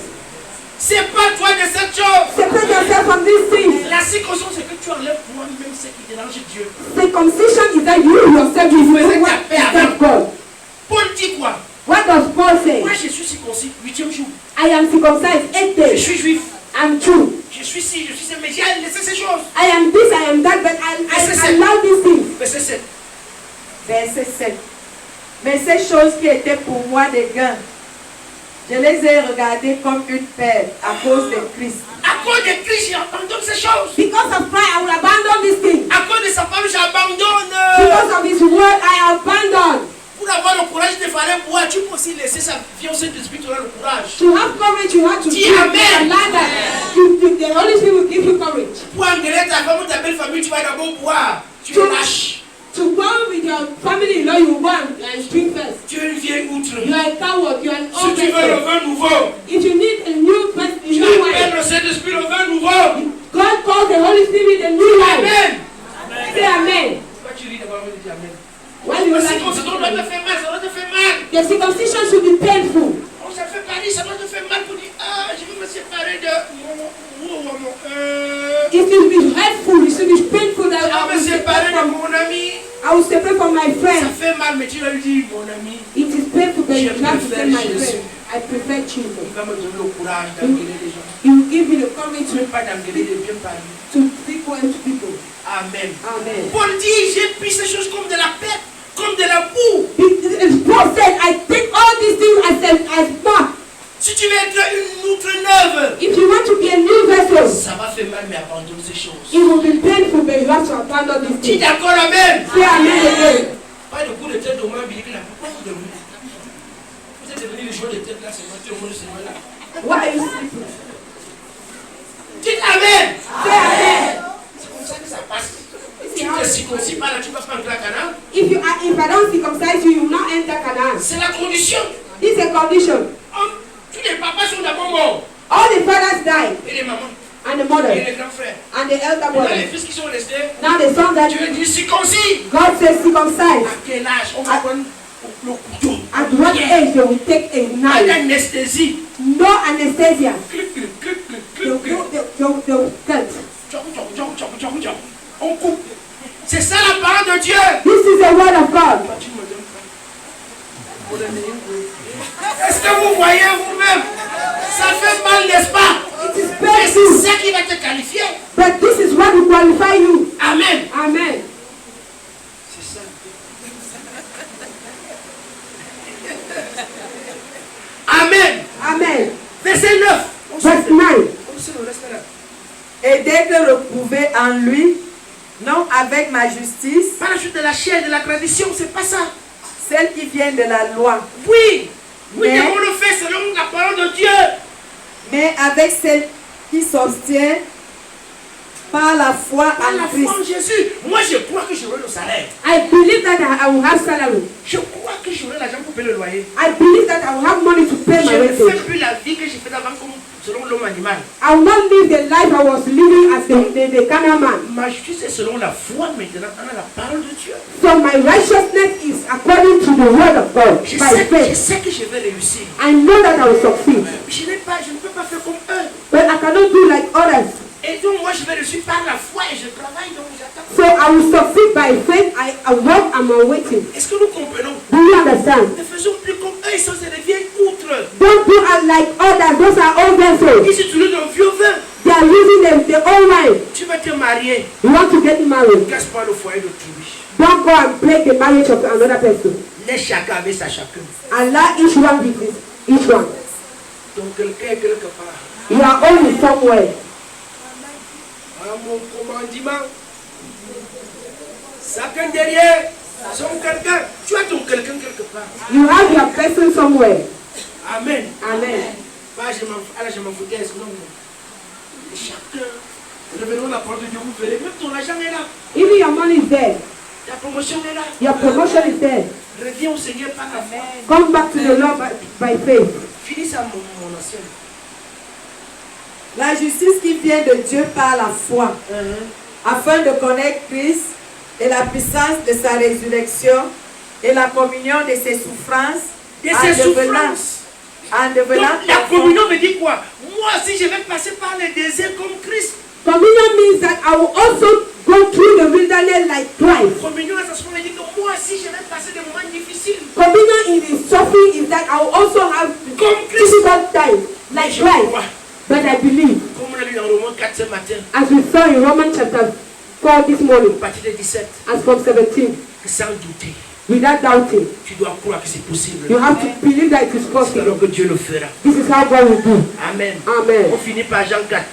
C'est pas toi de cette chose. Separate yourself from these things. La circoncision, c'est que tu enlèves toi-même ce qui dérange Dieu. Circumcision is that you yourself you know what is God. Paul dit quoi? What does Paul say? Moi, je suis circoncis 8e jour. I am circumcised 8 Je days. suis juif. I'm true. Je suis ci, je suis ça. Mais j'ai laissé ces choses. I am this, I am that, but I allow these things. Verset 7. Verset 7. Mais ces choses qui étaient pour moi des gains, je les ai regardées comme une perte à cause de Christ. À cause de Christ, j'abandonne ces choses. Because of pride, I will abandon these things. À cause de sa parole, j'abandonne. Because of his word, I abandon. Pour avoir le courage de faire boire, tu peux aussi laisser sa vie au Saint-Esprit, tu auras le courage. To have courage, you have to Dis do amen. the Holy Spirit will give you courage. Pour engueuler ta femme ou ta belle famille, tu vas d'abord boire. Tu es lâche. To go with your family-in-law, you go and drink first. Tu es une vieille outre. You are a coward, you are an Si old tu veux le person. vin nouveau, If you need a new person, a tu new appelles wine, le Saint-Esprit le vin nouveau. God calls the Holy Spirit a new wine. Amen. Say amen. Pourquoi tu ris d'abord et dis amen? Why you La like circoncision doit te it? faire mal, ça doit te faire mal. The circumcision should be painful. Oh, ça fait mal, ça doit te faire mal pour dire, ah, je veux me séparer de mon. It will be hurtful, it should be painful that Je I veux me will séparer separate de from, mon ami. I will separate from my Ça friend. fait mal, mais tu vas lui dire, mon ami, It is painful, but Je you have to préfère say my Jésus. friend. I prefer il Jesus. va me donner le courage d'engueuler les gens. He will give me the courage Tu ne veux pas d'engueuler, de bien parler. to speak well to people. Amen. Amen. Paul dit, j'ai pris ces choses comme de la perte, comme de la boue. Paul said, I take all these things as mark. Si tu veux être une outre neuve, If you want to be a new vessel, ça va faire mal, mais abandonne ces choses. it will be painful, but you have to abandon these Tu es things. d'accord, amen? Say amen again. Pas de coup de tête au moins, mais là, pourquoi vous devenez? Vous êtes devenus les joueurs de tête là, c'est maintenant au monde de ce là. Why are you sleeping? Dites amen. Say amen. C'est comme ça que ça passe. Tu ne circoncis pas là, tu ne vas pas entrer à Canaan. If I don't circumcise you, you will not enter Canaan. C'est la condition. This is a condition. Tous les papas sont d'abord morts. All the fathers died, Et les mamans. and the et mother les grands frères. and the elder Maintenant, les brother. fils qui sont restés, Now the son that Dieu dit circoncis. God says circumcised. À quel âge on va prendre le couteau? At what age they will take a Pas knife? d'anesthésie. No anesthesia. Clic, clic, clic, clic, They will clic, clic. cut. On coupe. C'est ça la parole de Dieu. This is the word of God. Est-ce que vous voyez vous-même? Ça fait mal, n'est-ce pas? It is Mais painful. c'est ça qui va te qualifier. But this is what will qualify you. Amen. Amen. C'est ça. Amen. Amen. Verset 9. Verse 9. On se le reste là. Et d'être reprouvé en lui, non avec ma justice, Pas la chute de la chair, de la tradition, c'est pas ça. celle qui vient de la loi, Oui, nous Mais- devons le faire selon la parole de Dieu. mais avec celle qui s'obtient par la foi Par la en foi en Christ. Jésus. Moi, je crois que j'aurai le salaire. I believe that I will have salary. Je crois que j'aurai l'argent pour payer le loyer. I believe that I will have money to pay Je my ne fais rental. plus la vie que j'ai faite avant comme selon l'homme animal. I will not live the life I was living as the carnal man. Ma justice est selon la foi maintenant, on a la parole de Dieu. So my righteousness is according to the word of God, Je by faith. sais que je vais réussir. I know that I will succeed. Je ne peux pas faire comme eux. But I cannot do like others. Et donc moi je vais réussir par la foi et je travaille donc j'attends. So I will succeed by faith. I work and I'm waiting. Est-ce que nous comprenons? Do you understand? Ne faisons plus comme eux, ils sont des vieilles outres. Don't do like others. Those are old vessels. Ils utilisent un vieux vin. They are using the old wine. Tu vas te marier. You want to get married. Ne casse pas le foyer d'autrui. Don't go and break the marriage of another person. Laisse chacun avec sa chacune. Allow each one with each one. Donc quelqu'un est quelque part. You are only somewhere. À mon commandement. Chacun derrière. Son quelqu'un. Tu as ton quelqu'un quelque part. You have your person somewhere. Amen. Amen. Pas je m'en foutais. Non, non. Et chacun. Revenons la parole de Dieu. Vous verrez. Même ton argent est là. Even your money is there. Ta promotion est là. Your promotion is there. Reviens au Seigneur par la foi. Come back to the Lord by faith. Finis ça mon ancien. La justice qui vient de Dieu par la foi, afin de connaître Christ et la puissance de sa résurrection et la communion de ses souffrances, De ses souffrances. en Donc devenant la communion veut dire quoi? Moi aussi je vais passer par les déserts comme Christ. Communion means that I will also go through the wilderness like Christ. Communion, ça veut dire que moi aussi je vais passer des moments difficiles. Communion in the suffering is that I will also have Comme Christ. difficult times like Je Christ. crois. But I believe, Comme on a lu dans Romains 4 ce matin, as we saw in Romans chapter 4 this morning, à partir de 17, as from 17, que sans douter, without doubting, tu dois croire que c'est possible. you have to believe that it is Alors possible. que Dieu le fera. This is how God will do. Amen. Amen. On finit par Jean 4.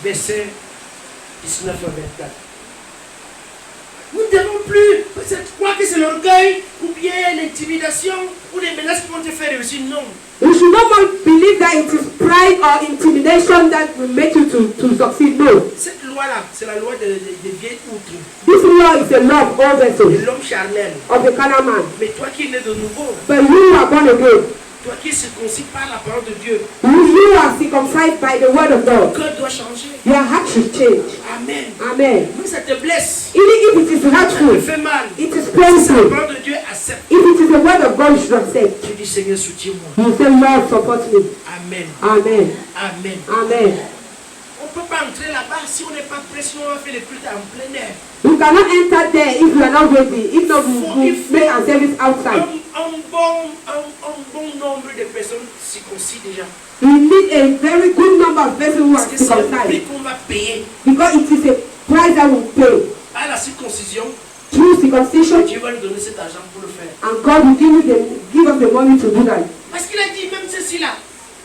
Verset 19 à 24. Nous ne devons plus peut-être croire que c'est l'orgueil ou bien l'intimidation ou les menaces qui vont te faire réussir. Non. We should not more believe that it is pride or intimidation that will make you to succeed. No. Cette loi-là, c'est la loi des vieilles outres, This law is a law of all de vessels, l'homme charnel. of a carnal man. Mais toi qui es né de nouveau, But you are born again. toi qui es circoncis par la parole de Dieu, You are circumcised by the word of ton God. cœur doit changer. Your heart should change. Amen. Amen. Même ça te blesse, Even if it is ça te hurtful, fait mal. it is Si la painful. parole de Dieu accepte, If it is the word of God, you should accept. tu dis Seigneur, soutiens-moi. You say, Lord, support me. Amen. Amen. Amen. Amen. On ne peut pas entrer là-bas si on n'est pas prêt, sinon on va faire les cultes en plein air. You cannot enter there if you are not ready. If not, we will make our service outside. Un bon nombre de personnes circoncis déjà. We need a very good number of persons who Parce are que c'est le prix circumcised. qu'on va payer Because it is a price that we pay. à la circoncision. Through circumcision, Dieu va nous donner cet argent pour le faire. and God will give us the money to do that. Parce qu'il a dit même ceci-là.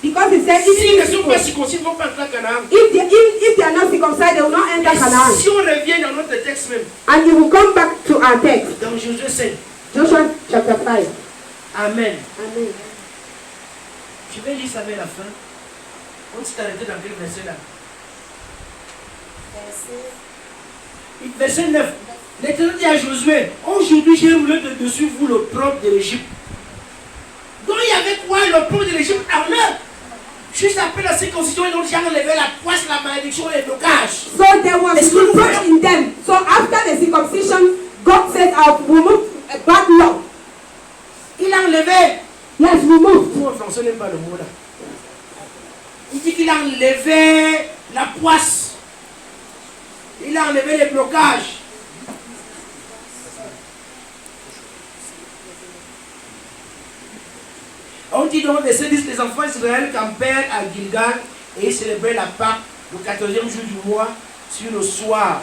Because he said, Si ils ne if sont pas circoncis, ils ne vont pas entrer à Canaan. they are not circumcised, they will not enter Canaan. Si on revient dans notre texte même, And you will come back to our text, dans Josué 5. Joshua chapter 5. Amen. Amen. Je vais lire ça vers la fin. On s'est arrêté dans quel verset là? Verset 9. L'Éternel dit à Josué, aujourd'hui j'ai roulé de dessus vous l'opprobre de l'Égypte. Donc il y avait quoi l'opprobre de l'Égypte en eux? Juste après la circoncision, ils ont déjà enlevé la poisse, la malédiction et le blocage. So there was reproach in them. So after the circumcision, God said, I'll remove a bad law. Il a enlevé. Yes, remove. Pour en français, n'aime pas le mot là. Il dit qu'il a enlevé la poisse. Il a enlevé les blocages. On dit donc, verset 10, les enfants d'Israël campèrent à Gilgal et ils célébraient la Pâque le 14e jour du mois sur le soir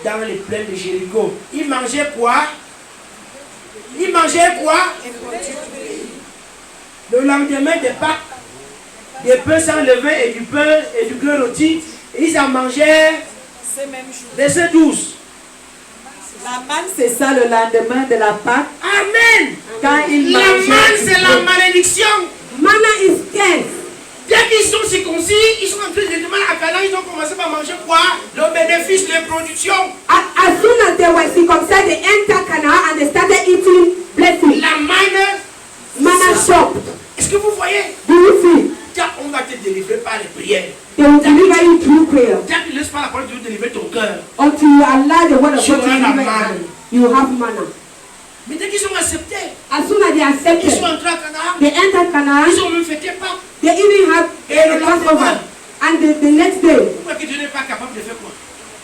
dans les plaines de Jéricho. Ils mangeaient quoi? Ils mangeaient quoi? Le lendemain des Pâques, des pains sans levain et du pain et du grain rôti, ils en mangeaient. Verset 12. La manne, c'est ça le lendemain de la Pâque. Amen. Quand ils La mangeaient. manne, c'est la malédiction. Manna is death. Dès qu'ils sont circoncis, ils sont entrés directement à Canaan, ils ont commencé par manger quoi? Le bénéfice, les productions. As soon as they were circumcised, they entered Canaan and they started eating blessings. La manne. Manna shop. Est-ce que vous voyez? Do you see? Tiens, on va te délivrer par les prières. They will deliver you through prayer. Tiens, tu ne laisses pas la parole de Dieu délivrer ton cœur. Until you allow the word of Tu God to auras la deliver manne. you, you have manna. Mais dès qu'ils ont accepté, As soon as they ils accepted, sont entrés à Canaan, they entered Canaan. ils ont même fêté Pâques. They even had Et a le Passover. lendemain, And the next day, pourquoi que Dieu n'est pas capable de faire quoi?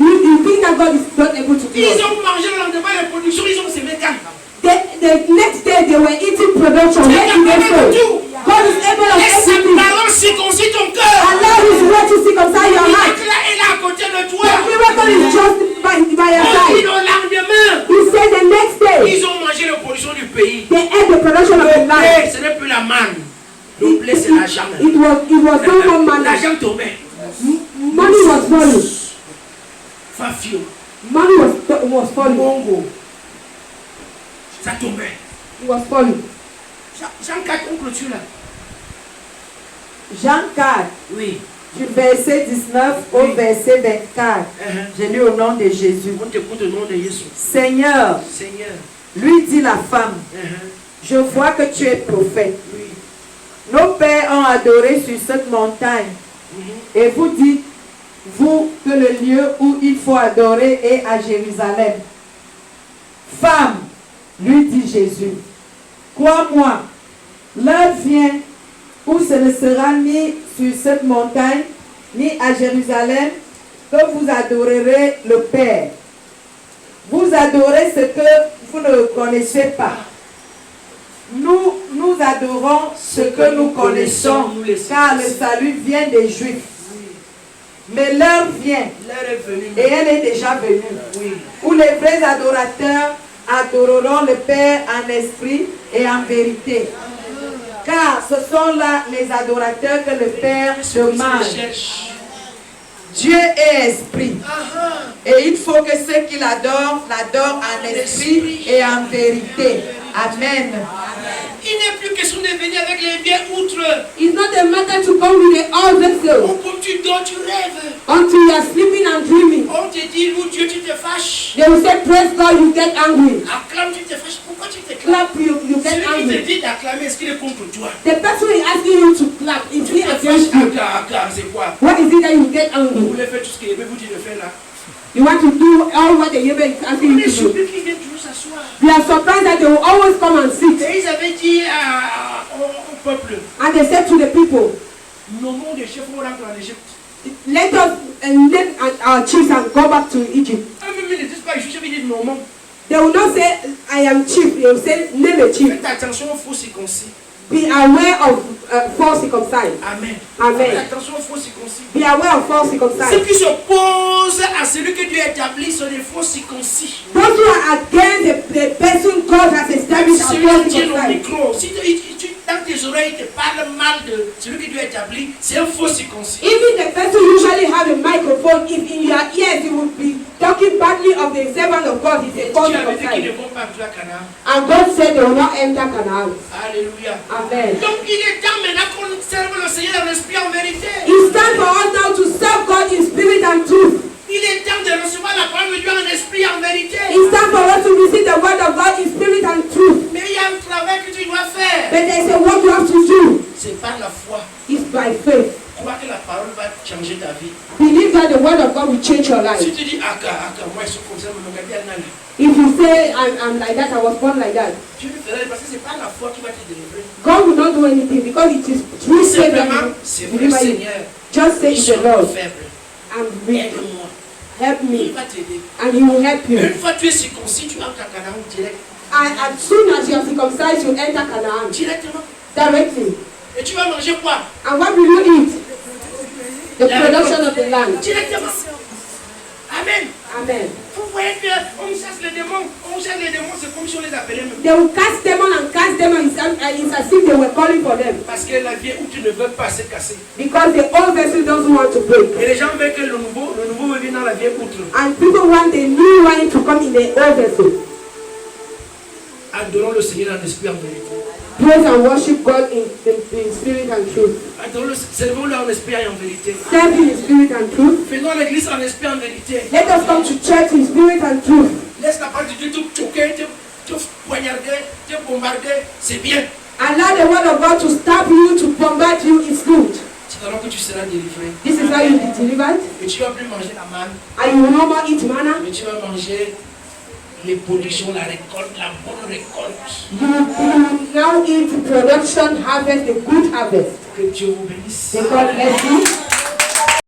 you think that God is not able to do Ils it. ont mangé le lendemain les productions, ils ont semé canne. The next day, they were eating production. Dieu Where est did they capable de go? tout. God is able of Laisse sa everything. parole circoncise ton cœur. Allow His word to circumcise your Il heart. est là, il est à côté de The toi. miracle is just by your On dit side. le lendemain, He said the next day, ils ont mangé les productions du pays. they ate the production of the Le land. blé, ce n'est plus la manne. Le blé, c'est l'argent. It was no more manna. L'argent tombait. Money was falling. Fafio, Money was falling. Mongo. Ça tombait. It was falling. Jean 4, on clôture là. Jean 4, Oui. du verset 19 au Oui. verset 24. J'ai lu au nom de Jésus. On t'écoute au nom de Jésus. Seigneur, Seigneur. lui dit la femme, je vois que tu es prophète. Oui. Nos pères ont adoré sur cette montagne. Et vous dites, vous, que le lieu où il faut adorer est à Jérusalem. Femme, lui dit Jésus, crois-moi, l'heure vient où ce ne sera ni sur cette montagne, ni à Jérusalem, que vous adorerez le Père. Vous adorez ce que vous ne connaissez pas. Nous adorons ce que nous connaissons, car le salut vient des Juifs. Mais l'heure vient, L'heure est venue. et elle est déjà venue, Oui. où les vrais adorateurs adoreront le Père en esprit et en vérité. Car ce sont là les adorateurs que le Père demande. Dieu est esprit. Et il faut que ceux qui l'adorent, l'adorent en esprit et en vérité. Amen. Il n'est plus question de venir avec les vieilles outres. It's not a matter to come with the old vessel Oh, comme tu dors, tu rêves. until you are sleeping and dreaming. On te dit, loue Dieu, tu te fâches. They will say, praise God, you get angry. Acclame, tu te fâches. Pourquoi tu t'éclames? Clap, you get Celui qui te angry. dit d'acclamer, est-ce qu'il est contre toi? The person is asking you to clap. Is Tu he te against fâches, you? acclame, c'est quoi? What is it that you get Vous angry? voulez faire tout ce que vous dites de faire là. You want to do all what the Yebe is asking On you est to do. surpris qu'ils viennent toujours s'asseoir. We are surprised that they will always come and sit. Et ils avaient dit au peuple, And they said to the people, nommons des chefs, on rentre en Égypte. let us name our chiefs and go back to Egypt. Eux-mêmes, ils ne disent pas, ils disent nommons. They will not say, I am chief. They will say, name a chief. Faites attention aux faux circoncis. Be aware of false circumcised. Amen. Amen. Faites attention aux faux circoncis. Be aware of false Ceux circumcised. qui s'opposent à celui que Dieu a établi sont des faux circoncis. Those who are against the person God has Même established si as celui false qui tient au circumcised. micro, si dans tes oreilles te parle mal de celui que Dieu a établi, c'est un faux circoncis. Even the person usually have a microphone. If in your ears you will be talking badly of the servant of God, he's a false Dieu avait dit qu'ils circumcised. ne vont pas entrer à Canaan. And God said they will not enter Canaan. Alléluia. Amen. Donc il est temps maintenant qu'on serve le Seigneur en esprit en vérité. It's time for us now to serve God in spirit and truth. Il est temps de recevoir la parole de Dieu en esprit en vérité. It's time for us to receive the word of God in spirit and truth. Mais il y a un travail que tu dois faire. But there's a work you have to do. C'est par la foi. It's by faith. changer ta vie. Believe that the word of God will change your life. Si tu dis, moi je suis comme ça, mais regarde Anna. If you say, I'm like that, I was born like that, Dieu le fera parce que c'est pas la foi qui va te délivrer. God will not do anything because it is true faith that Simplement, will c'est vrai deliver you. Seigneur. Just say Je it's suis the Lord. faible. I'm weak. Aide-moi. Help Il me. va t'aider. And he will help you. Une fois tu es circoncis, tu entres à Canaan direct. And as soon as you are circumcised, you enter Canaan Directement. directly. Et tu vas manger quoi? And what will you eat? The production of the land. Directement. Amen. Amen. Vous voyez qu'on chasse les démons. On chasse les démons, c'est comme si on les appelait même. They will cast demon and cast demon. It's as if they were calling for them. Parce que la vieille outil ne veut pas se casser. Because the old vessel doesn't want to break. Et les gens veulent que le nouveau veut venir dans la vieille outre. And people want the new wine to come in the old vessel. Adorons le Seigneur en esprit en vérité. Praise and worship God in spirit and truth. Servons-le en esprit et en vérité. Serve in spirit and truth. Faisons l'église en esprit et en vérité. Let us come to church in spirit and truth. Laisse la parole de Dieu te choquer, te poignarder, te bombarder. C'est bien. Allow the word of God to stab you, to bombard you. It's good. C'est alors que tu seras délivré. This is how you be delivered. Et tu ne vas plus manger la manne. And you will no more eat manna. Mais tu vas manger les productions, la récolte, la bonne récolte. You will now eat production, harvest, the good harvest. Que Dieu vous bénisse. May God bless you.